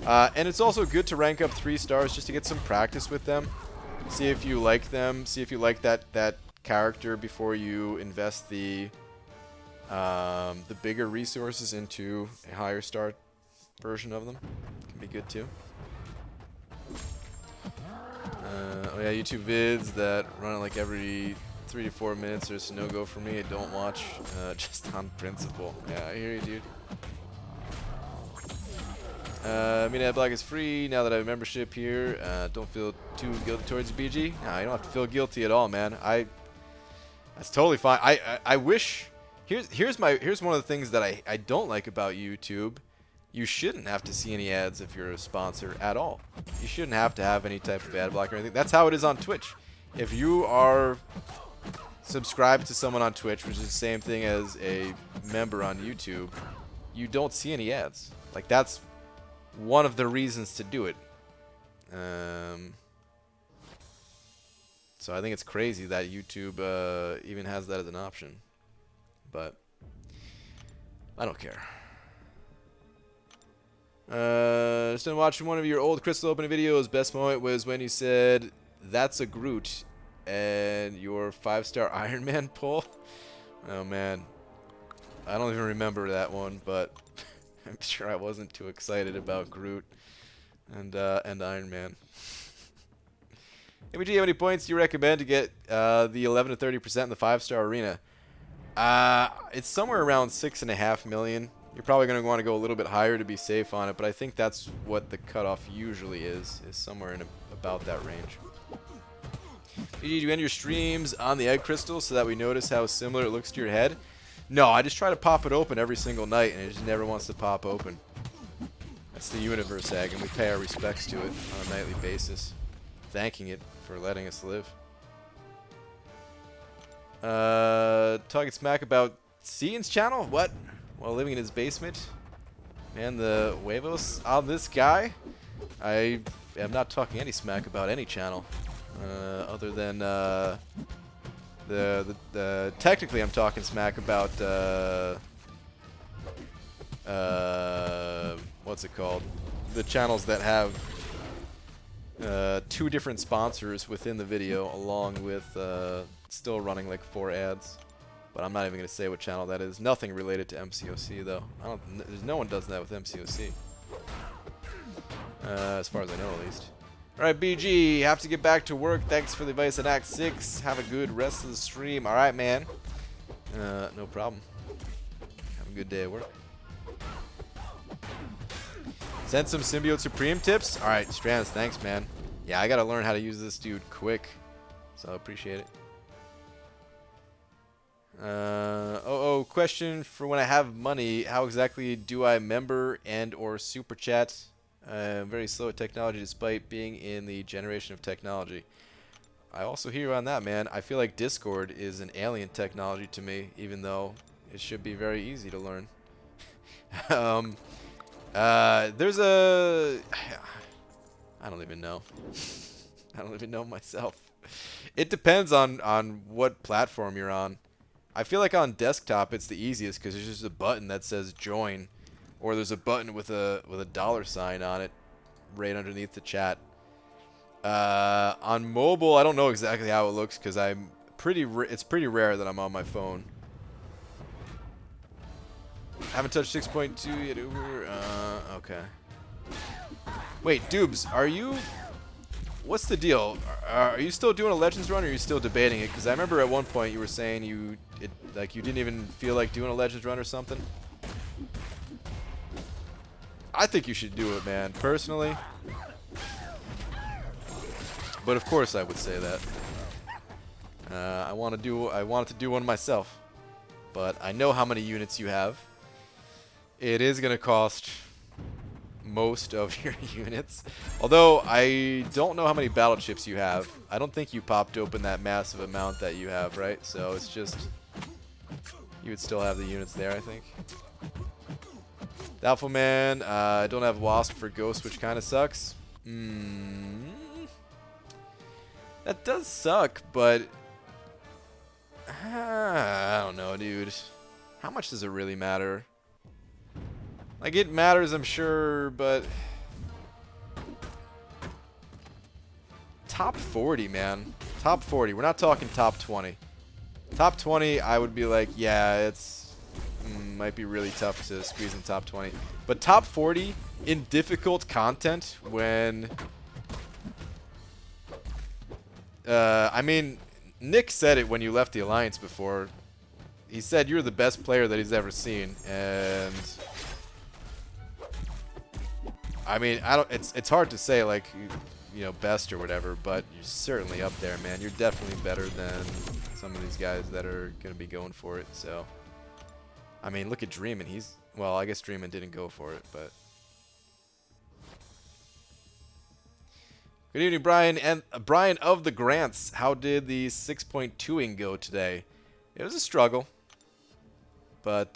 and it's also good to rank up 3 stars just to get some practice with them. See if you like them. See if you like that character before you invest the bigger resources into a higher star version of them. Can be good too. Oh yeah, YouTube vids that run like every 3 to 4 minutes are just a no-go for me. I don't watch, just on principle. Yeah, I hear you, dude. Mina Black is free now that I have a membership here. Don't feel too guilty towards BG. No, you don't have to feel guilty at all, man. That's totally fine. I wish. Here's one of the things that I don't like about YouTube. You shouldn't have to see any ads if you're a sponsor at all. You shouldn't have to have any type of ad block or anything. That's how it is on Twitch. if you are subscribed to someone on Twitch, which is the same thing as a member on YouTube, you don't see any ads. Like, that's one of the reasons to do it. So I think it's crazy that YouTube even has that as an option. But I don't care. Just been watching one of your old Crystal opening videos. Best moment was when you said, "That's a Groot," and your 5-star Iron Man pull. Oh man, I don't even remember that one, but I'm sure I wasn't too excited about Groot and Iron Man. MG, how many points do you recommend to get the 11 to 30% in the 5-star arena? It's somewhere around 6.5 million. You're probably going to want to go a little bit higher to be safe on it, but I think that's what the cutoff usually is somewhere in about that range. Do you end your streams on the egg crystal so that we notice how similar it looks to your head? No, I just try to pop it open every single night, and it just never wants to pop open. That's the universe egg, and we pay our respects to it on a nightly basis, thanking it for letting us live. Talking smack about Cian's channel? What? While living in his basement? Man, the huevos on this guy? I am not talking any smack about any channel. Other than technically I'm talking smack about what's it called? The channels that have 2 different sponsors within the video, along with still running like 4 ads. But I'm not even going to say what channel that is. Nothing related to MCOC though. There's no one does that with MCOC. As far as I know, at least. Alright, BG, have to get back to work. Thanks for the advice on Act 6. Have a good rest of the stream. Alright, man. No problem. Have a good day at work. Send some Symbiote Supreme tips. Alright, Strands, thanks, man. Yeah, I gotta learn how to use this dude quick. So I appreciate it. Question for when I have money. How exactly do I member and or super chat? I'm very slow at technology despite being in the generation of technology. I also hear you on that, man. I feel like Discord is an alien technology to me, even though it should be very easy to learn. There's a... I don't even know. I don't even know myself. It depends on what platform you're on. I feel like on desktop it's the easiest because there's just a button that says join, or there's a button with a $sign on it right underneath the chat. On mobile, I don't know exactly how it looks because it's pretty rare that I'm on my phone. Haven't touched 6.2 yet, Uber. Okay. Wait, Dubes, are you... What's the deal? Are you still doing a Legends run, or are you still debating it? Because I remember at one point you were saying you didn't even feel like doing a Legends run or something. I think you should do it, man, personally. But of course I would say that. I wanted to do one myself. But I know how many units you have. It is going to cost most of your units. Although I don't know how many battle chips you have. I don't think you popped open that massive amount that you have, right? So it's just... You would still have the units there, I think. Doubtful Man, I don't have Wasp for Ghost, which kind of sucks. That does suck, but... I don't know, dude. How much does it really matter? Like, it matters, I'm sure, but... Top 40, man. Top 40. We're not talking top 20. Top 20, I would be like, yeah, it's... might be really tough to squeeze in top 20. But top 40 in difficult content when... I mean, Nick said it when you left the Alliance before. He said you're the best player that he's ever seen, and... I mean, it's hard to say, like, you know, best or whatever, but you're certainly up there, man. You're definitely better than some of these guys that are going to be going for it, so... I mean, look at Dreamin'. He's... Well, I guess Dreamin' didn't go for it, but... Good evening, Brian and Brian of the Grants. How did the 6.2ing go today? It was a struggle, but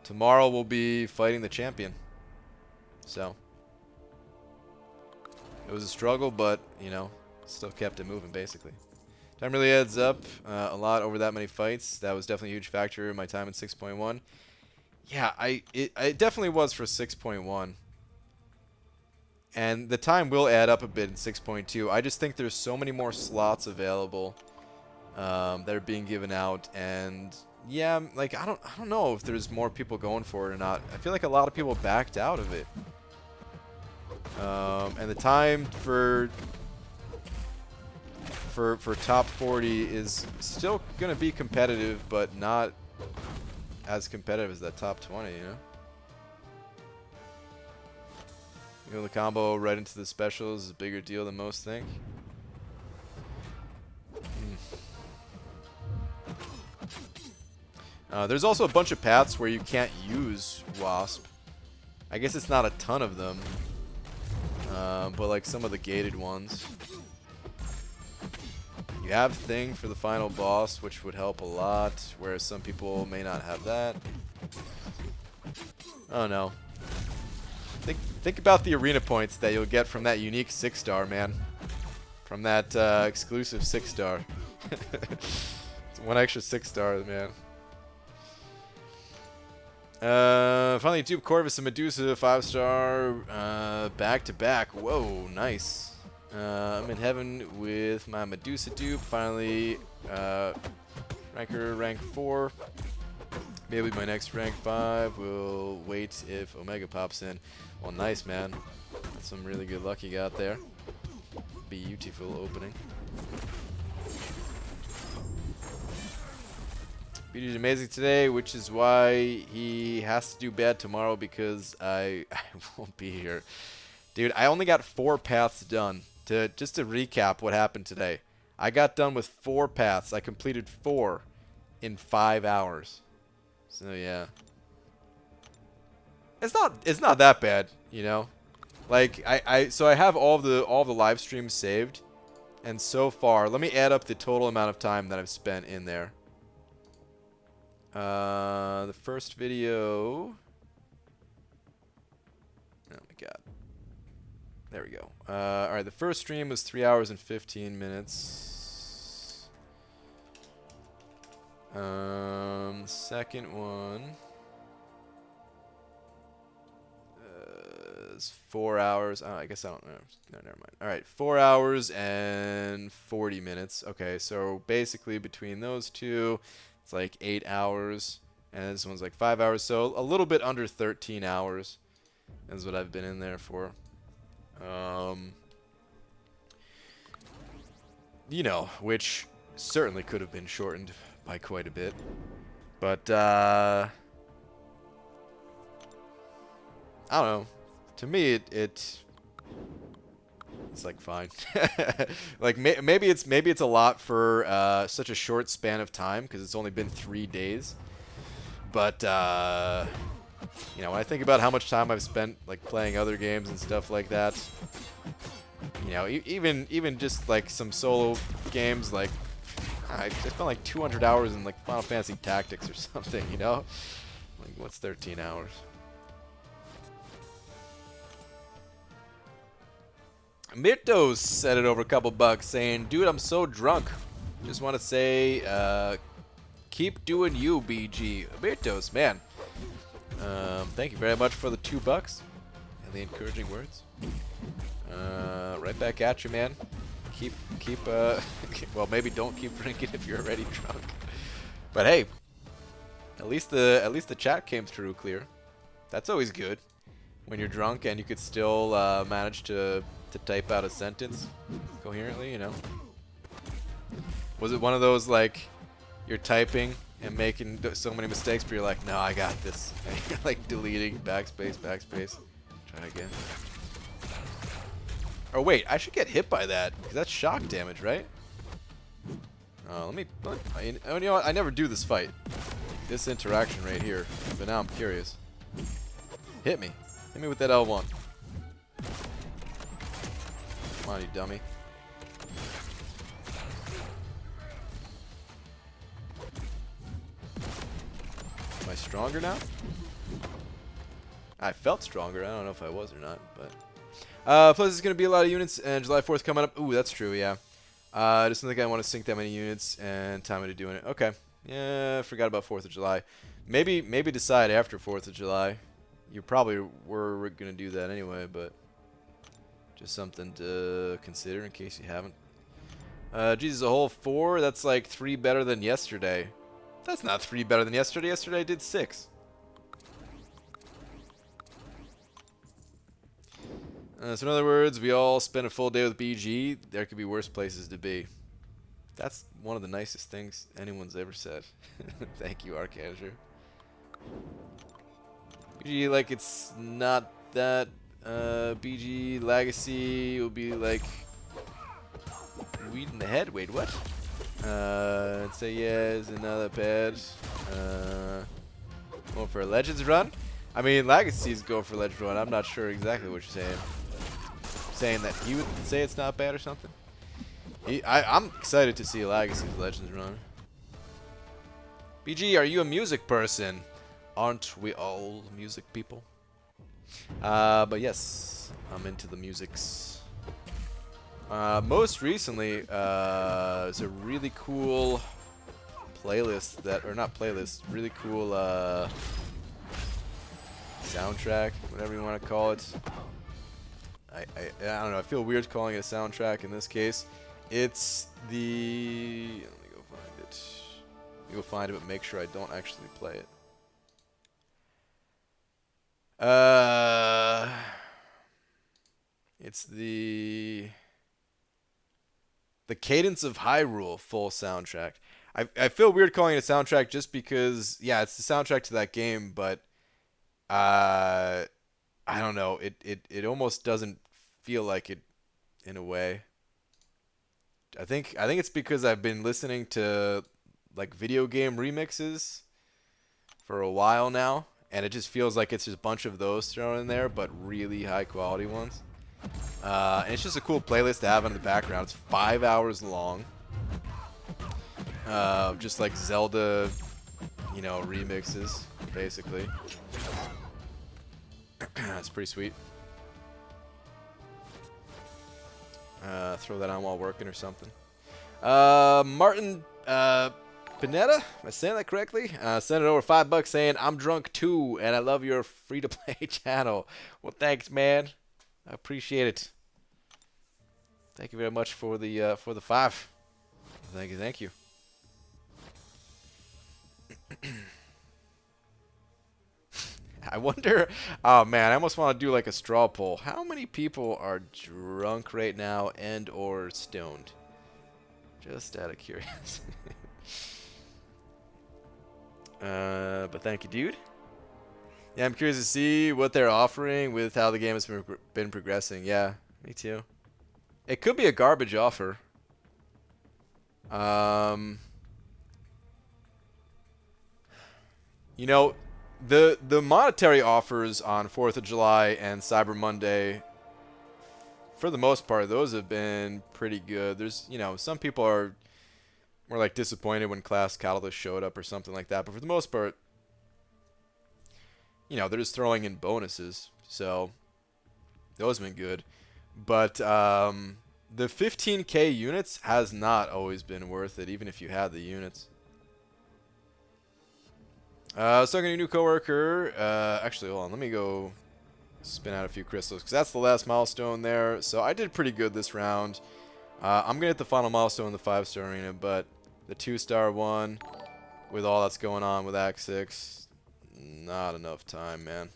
tomorrow we'll be fighting the champion. So it was a struggle, but you know, still kept it moving basically. Time really adds up a lot over that many fights. That was definitely a huge factor in my time in 6.1. Yeah, it definitely was for 6.1. And the time will add up a bit in 6.2. I just think there's so many more slots available that are being given out, and yeah, like I don't know if there's more people going for it or not. I feel like a lot of people backed out of it. And the time for top 40 is still gonna be competitive, but not as competitive as that top 20, you know. You know, the combo right into the specials is a bigger deal than most think. There's also a bunch of paths where you can't use Wasp. I guess it's not a ton of them, but like some of the gated ones. You have Thing for the final boss, which would help a lot, whereas some people may not have that. Oh no. Think about the arena points that you'll get from that unique 6-star, man. From that exclusive 6-star. It's one extra 6 stars, man. Finally, YouTube Corvus and Medusa 5-star back to back. Whoa, nice. I'm in heaven with my Medusa dupe. Finally, rank 4. Maybe my next rank 5. We'll wait if Omega pops in. Well, nice, man. That's some really good luck you got there. Beautiful opening. Beauty's amazing today, which is why he has to do bad tomorrow because I won't be here. Dude, I only got 4 paths done. Just to recap what happened today. I got done with 4 paths. I completed 4 in 5 hours. So yeah. It's not that bad, you know? Like so I have all the live streams saved, and so far, let me add up the total amount of time that I've spent in there. The first video. Oh my god. There we go. Alright, the first stream was 3 hours and 15 minutes. The second one is 4 hours. Oh, I guess I don't know. No, never mind. Alright, 4 hours and 40 minutes. Okay, so basically between those two, it's like 8 hours. And this one's like 5 hours. So a little bit under 13 hours is what I've been in there for. You know, which certainly could have been shortened by quite a bit, but I don't know. To me, it's like fine. Like maybe it's a lot for such a short span of time because it's only been 3 days. But you know, when I think about how much time I've spent like playing other games and stuff like that, you know, even just like some solo games, like I spent like 200 hours in like Final Fantasy Tactics or something, you know? Like what's 13 hours? Mirtos said it over a couple bucks saying, dude, I'm so drunk. Just want to say, keep doing you, BG. Mirtos, man. Thank you very much for the $2 and the encouraging words. Right back at you, man. Keep well, maybe don't keep drinking if you're already drunk. But hey, at least the chat came through clear. That's always good when you're drunk and you could still manage to type out a sentence coherently, you know. Was it one of those like you're typing and making so many mistakes, but you're like, no, I got this. And you're like deleting, backspace. Try again. Oh wait, I should get hit by that because that's shock damage, right? You know what? I never do this fight, this interaction right here, but now I'm curious. Hit me with that L1. Come on, you dummy. Am I stronger now? I felt stronger. I don't know if I was or not, but plus, there's gonna be a lot of units, and July 4th coming up. Ooh, that's true. Yeah. I just don't think I want to sink that many units and time into doing it. Okay. Yeah, I forgot about 4th of July. Maybe decide after 4th of July. You probably were gonna do that anyway, but just something to consider in case you haven't. Jesus, a whole 4. That's like 3 better than yesterday. That's not 3 better than yesterday. Yesterday I did 6. So in other words, we all spent a full day with BG. There could be worse places to be. That's one of the nicest things anyone's ever said. Thank you, Archanger. BG, like, it's not that. BG Legacy will be like weed in the head. Wait, what? Say yes, another pad. Going for a Legends run? I mean, Legacies go for Legends run. I'm not sure exactly what you're saying. Saying that he would say it's not bad or something. I'm excited to see Legacy's Legends run. BG, are you a music person? Aren't we all music people? But yes, I'm into the musics. Most recently, there's a really cool playlist that, or not playlist, really cool soundtrack, whatever you want to call it. I don't know. I feel weird calling it a soundtrack in this case. It's the. Let me go find it. Let me go find it, but make sure I don't actually play it. It's the Cadence of Hyrule full soundtrack. I feel weird calling it a soundtrack just because, yeah, it's the soundtrack to that game, but I don't know. It almost doesn't feel like it in a way. I think it's because I've been listening to like video game remixes for a while now, and it just feels like it's just a bunch of those thrown in there, but really high quality ones. And it's just a cool playlist to have in the background. It's 5 hours long. Just like Zelda, you know, remixes, basically. That's pretty sweet. Throw that on while working or something. Martin Pinetta, am I saying that correctly? Sent it over $5 saying, I'm drunk too, and I love your free-to-play channel. Well, thanks, man. I appreciate it. Thank you very much for the 5. Thank you. I wonder, oh man, I almost want to do like a straw poll. How many people are drunk right now and or stoned? Just out of curiosity. But thank you, dude. Yeah, I'm curious to see what they're offering with how the game has been progressing. Yeah, me too. It could be a garbage offer. You know, the monetary offers on 4th of July and Cyber Monday, for the most part, those have been pretty good. There's, you know, some people are more like disappointed when Class Catalyst showed up or something like that, but for the most part, you know, they're just throwing in bonuses, so those have been good. But the 15K units has not always been worth it, even if you had the units. I was talking to a new coworker. Actually, hold on. Let me go spin out a few crystals, because that's the last milestone there. So I did pretty good this round. I'm going to hit the final milestone in the 5-star arena, but the 2-star one, with all that's going on with Act 6, not enough time, man.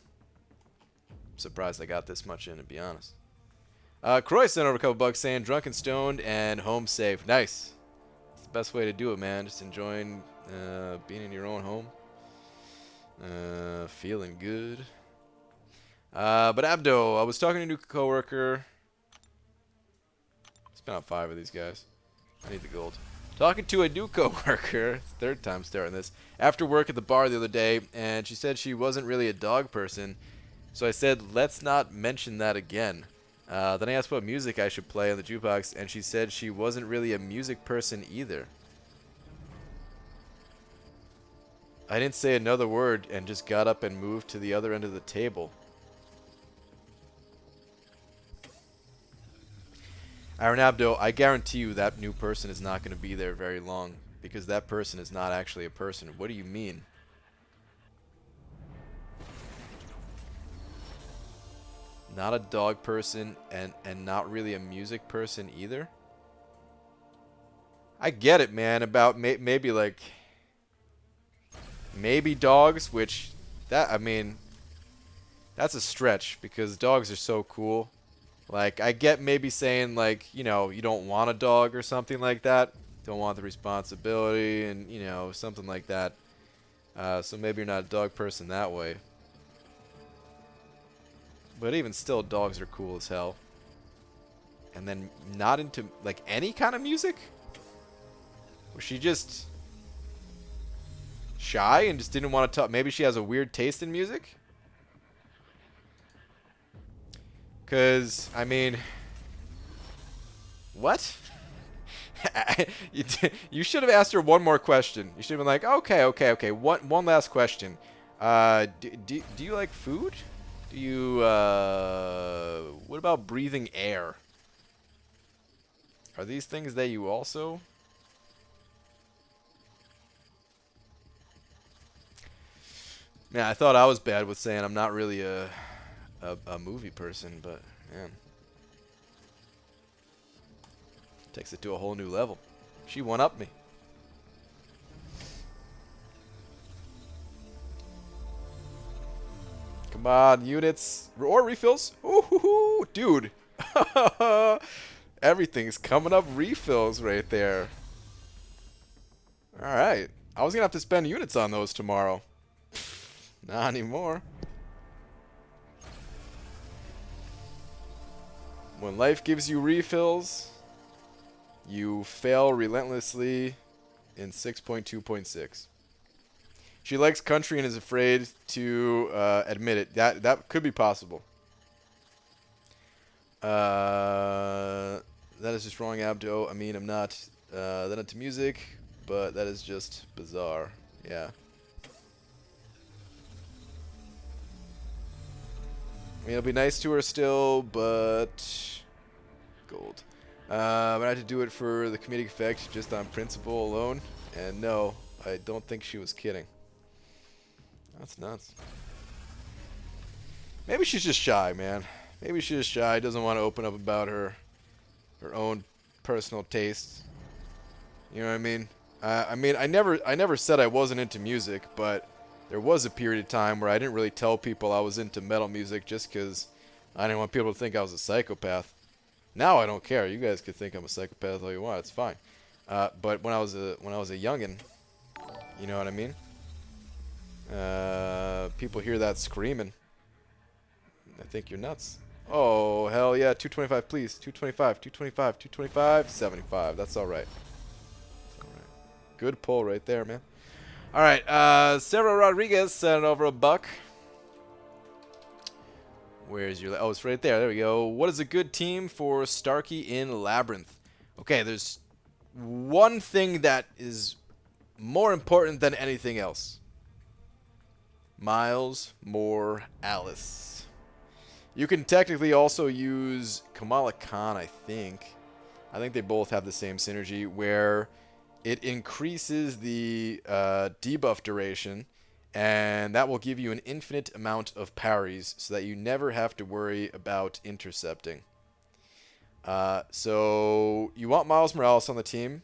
I'm surprised I got this much in, to be honest. Croy sent over a couple bucks saying, drunk and stoned and home safe. Nice. It's the best way to do it, man. Just enjoying being in your own home. Feeling good. But Abdo, I was talking to a new coworker. Spent out 5 of these guys. I need the gold. Talking to a new coworker. It's the 3rd time starting this. After work at the bar the other day, and she said she wasn't really a dog person. So I said, let's not mention that again. Then I asked what music I should play on the jukebox, and she said she wasn't really a music person either. I didn't say another word and just got up and moved to the other end of the table. Aaron Abdo, I guarantee you that new person is not going to be there very long because that person is not actually a person. What do you mean? Not a dog person and not really a music person either? I get it, man, about maybe like... Maybe dogs, which... That, I mean... That's a stretch because dogs are so cool. Like, I get maybe saying, like, you know, you don't want a dog or something like that. Don't want the responsibility and, you know, something like that. So maybe you're not a dog person that way. But even still, dogs are cool as hell. And then not into, like, any kind of music? Was she just shy and just didn't want to talk? Maybe she has a weird taste in music? Because, I mean... What? You should have asked her one more question. You should have been like, okay. One last question. Do you like food? Do you, what about breathing air? Are these things that you also... Man, I thought I was bad with saying I'm not really a movie person, but, man. Takes it to a whole new level. She one-upped me. Come on, units. Or refills. Ooh, dude. Everything's coming up refills right there. Alright. I was going to have to spend units on those tomorrow. Not anymore. When life gives you refills, you fail relentlessly in 6.2.6. She likes country and is afraid to admit it. That could be possible. That is just wrong, Abdo. I mean, I'm not that into music, but that is just bizarre. Yeah. I mean, it'll be nice to her still, but gold. But I had to do it for the comedic effect, just on principle alone. And no, I don't think she was kidding. That's nuts. Maybe she's just shy, man. Maybe she's just shy. Doesn't want to open up about her own personal tastes. You know what I mean? I never said I wasn't into music, but there was a period of time where I didn't really tell people I was into metal music just because I didn't want people to think I was a psychopath. Now I don't care. You guys could think I'm a psychopath all you want. It's fine. But when I was a youngin', you know what I mean? People hear that screaming. I think you're nuts. Oh, hell yeah. 225, please. 225, 225, 225, 75. That's all right. That's all right. Good pull right there, man. All right. Sarah Rodriguez sent over $1. Where's your... Oh, it's right there. There we go. What is a good team for Starkey in Labyrinth? Okay, there's one thing that is more important than anything else. Miles Morales. You can technically also use Kamala Khan, I think. I think they both have the same synergy where it increases the debuff duration, and that will give you an infinite amount of parries so that you never have to worry about intercepting. So you want Miles Morales on the team.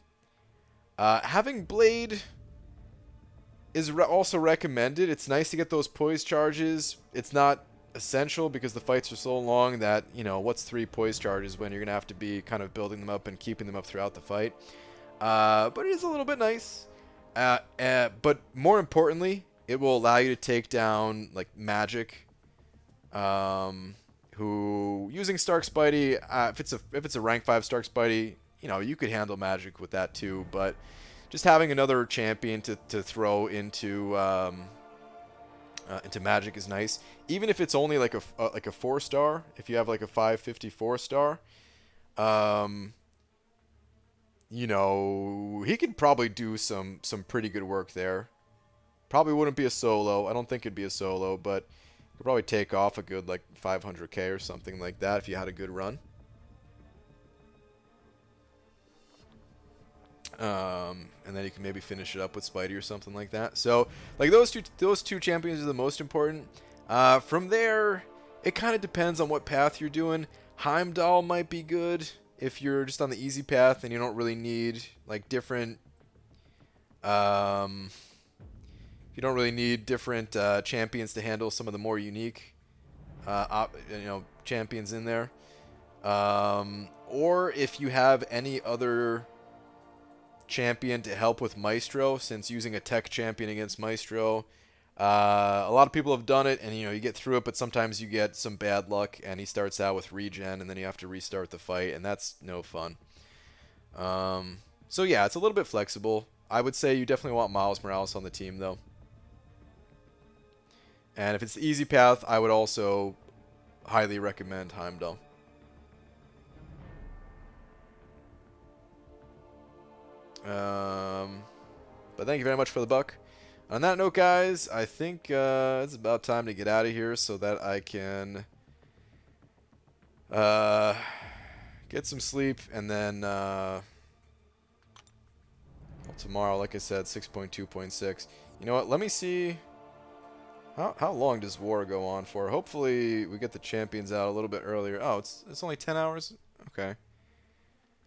Having Blade is also recommended. It's nice to get those poise charges. It's not essential because the fights are so long that, you know, what's 3 poise charges when you're going to have to be kind of building them up and keeping them up throughout the fight. But it is a little bit nice. But more importantly, it will allow you to take down, like, Magic, who, using Stark Spidey, if it's a rank 5 Stark Spidey, you know, you could handle Magic with that too, but just having another champion to throw into into Magic is nice. Even if it's only like a 4-star, if you have like a 554 star, um, you know, he could probably do some pretty good work there. Probably wouldn't be a solo. I don't think it'd be a solo, but could probably take off a good like 500k or something like that if you had a good run. And then you can maybe finish it up with Spidey or something like that. So, like those two champions are the most important. From there, it kind of depends on what path you're doing. Heimdall might be good if you're just on the easy path and you don't really need like different. You don't really need different champions to handle some of the more unique, champions in there. Or if you have any other champion to help with Maestro, since using a tech champion against Maestro, a lot of people have done it, and you get through it, but sometimes you get some bad luck, and he starts out with regen, and then you have to restart the fight, and that's no fun. So yeah, it's a little bit flexible. I would say you definitely want Miles Morales on the team, though. And if it's the easy path, I would also highly recommend Heimdall. But thank you very much for the buck. On that note, guys, I think it's about time to get out of here so that I can get some sleep, and then tomorrow, like I said, 6.2.6. You know what? Let me see. How long does war go on for? Hopefully we get the champions out a little bit earlier. Oh, it's only 10 hours? Okay.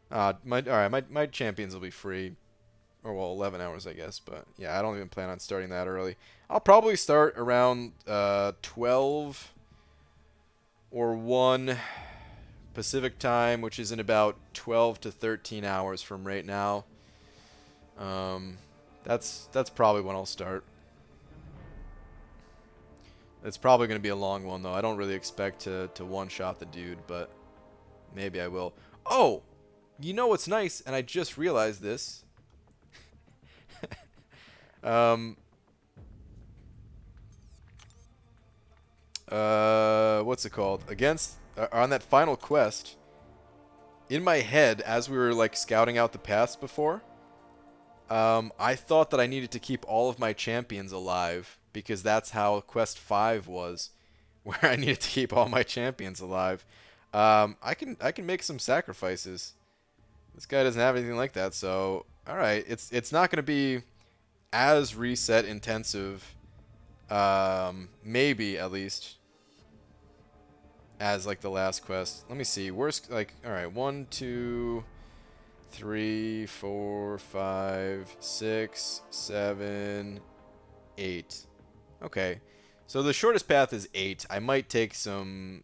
My champions will be free. Or, well, 11 hours, I guess. But, yeah, I don't even plan on starting that early. I'll probably start around 12 or 1 Pacific time, which is in about 12 to 13 hours from right now. That's probably when I'll start. It's probably going to be a long one, though. I don't really expect to one-shot the dude, but maybe I will. Oh! You know what's nice? And I just realized this. What's it called? On that final quest, in my head, as we were, like, scouting out the paths before, I thought that I needed to keep all of my champions alive, because that's how Quest 5 was, where I needed to keep all my champions alive. I can make some sacrifices. This guy doesn't have anything like that, so alright. It's not going to be as reset intensive, maybe at least, as like the last quest. Let me see. Worst, like, alright, 1, 2, 3, 4, 5, 6, 7, 8. Okay, so the shortest path is 8. I might take some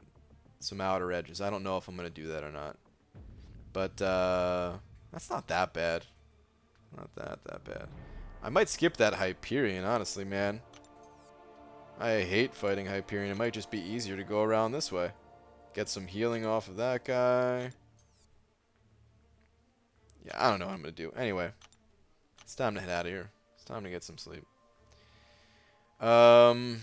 outer edges. I don't know if I'm gonna do that or not, but that's not that bad. Not that bad. I might skip that Hyperion, honestly, man. I hate fighting Hyperion. It might just be easier to go around this way. Get some healing off of that guy. Yeah, I don't know what I'm gonna do. Anyway, it's time to head out of here. It's time to get some sleep. Night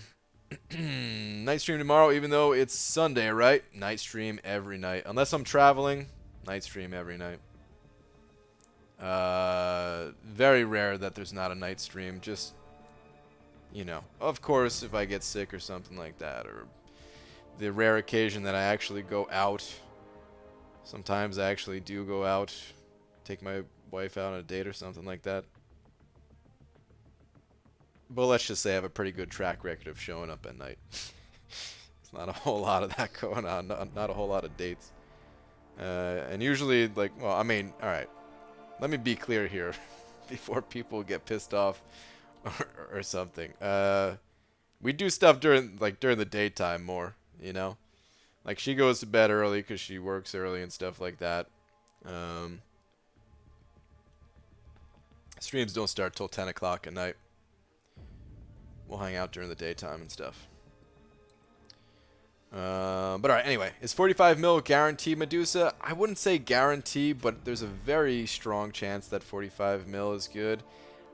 stream tomorrow, even though it's Sunday, right? Night stream every night. Unless I'm traveling, night stream every night. Very rare that there's not a night stream. Just, of course, if I get sick or something like that, or the rare occasion that I actually go out. Sometimes I actually do go out, take my wife out on a date or something like that. But let's just say I have a pretty good track record of showing up at night. There's not a whole lot of that going on. Not a whole lot of dates. And usually, like, well, I mean, alright. Let me be clear here before people get pissed off or something. We do stuff during the daytime more, Like, she goes to bed early because she works early and stuff like that. Streams don't start till 10 o'clock at night. We'll hang out during the daytime and stuff. But alright, anyway. Is 45 mil guarantee Medusa? I wouldn't say guarantee, but there's a very strong chance that 45 mil is good.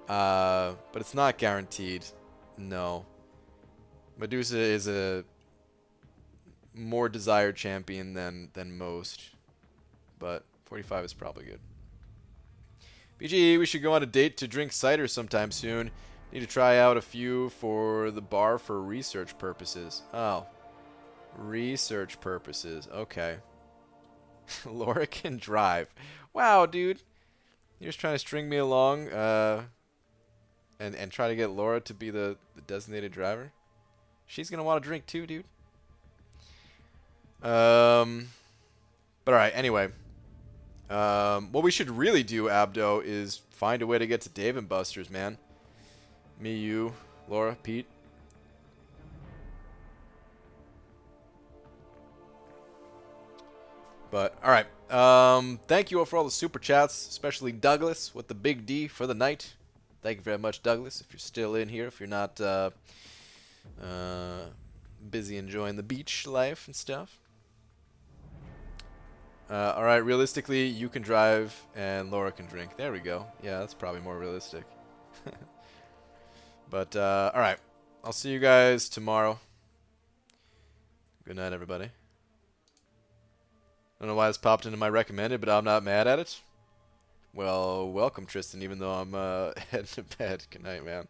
But it's not guaranteed. No. Medusa is a more desired champion than most, but 45 is probably good. BG, we should go on a date to drink cider sometime soon. Need to try out a few for the bar for research purposes. Oh, research purposes. Okay. Laura can drive. Wow, dude. You're just trying to string me along and try to get Laura to be the designated driver? She's going to want to drink too, dude. But alright, anyway. What we should really do, Abdo, is find a way to get to Dave and Buster's, man. Me, you, Laura, Pete. But, alright. Thank you all for all the super chats, especially Douglas with the big D for the night. Thank you very much, Douglas, if you're still in here, if you're not busy enjoying the beach life and stuff. Alright, realistically, you can drive and Laura can drink. There we go. Yeah, that's probably more realistic. But, alright. I'll see you guys tomorrow. Good night, everybody. I don't know why this popped into my recommended, but I'm not mad at it. Well, welcome, Tristan, even though I'm heading to bed. Good night, man.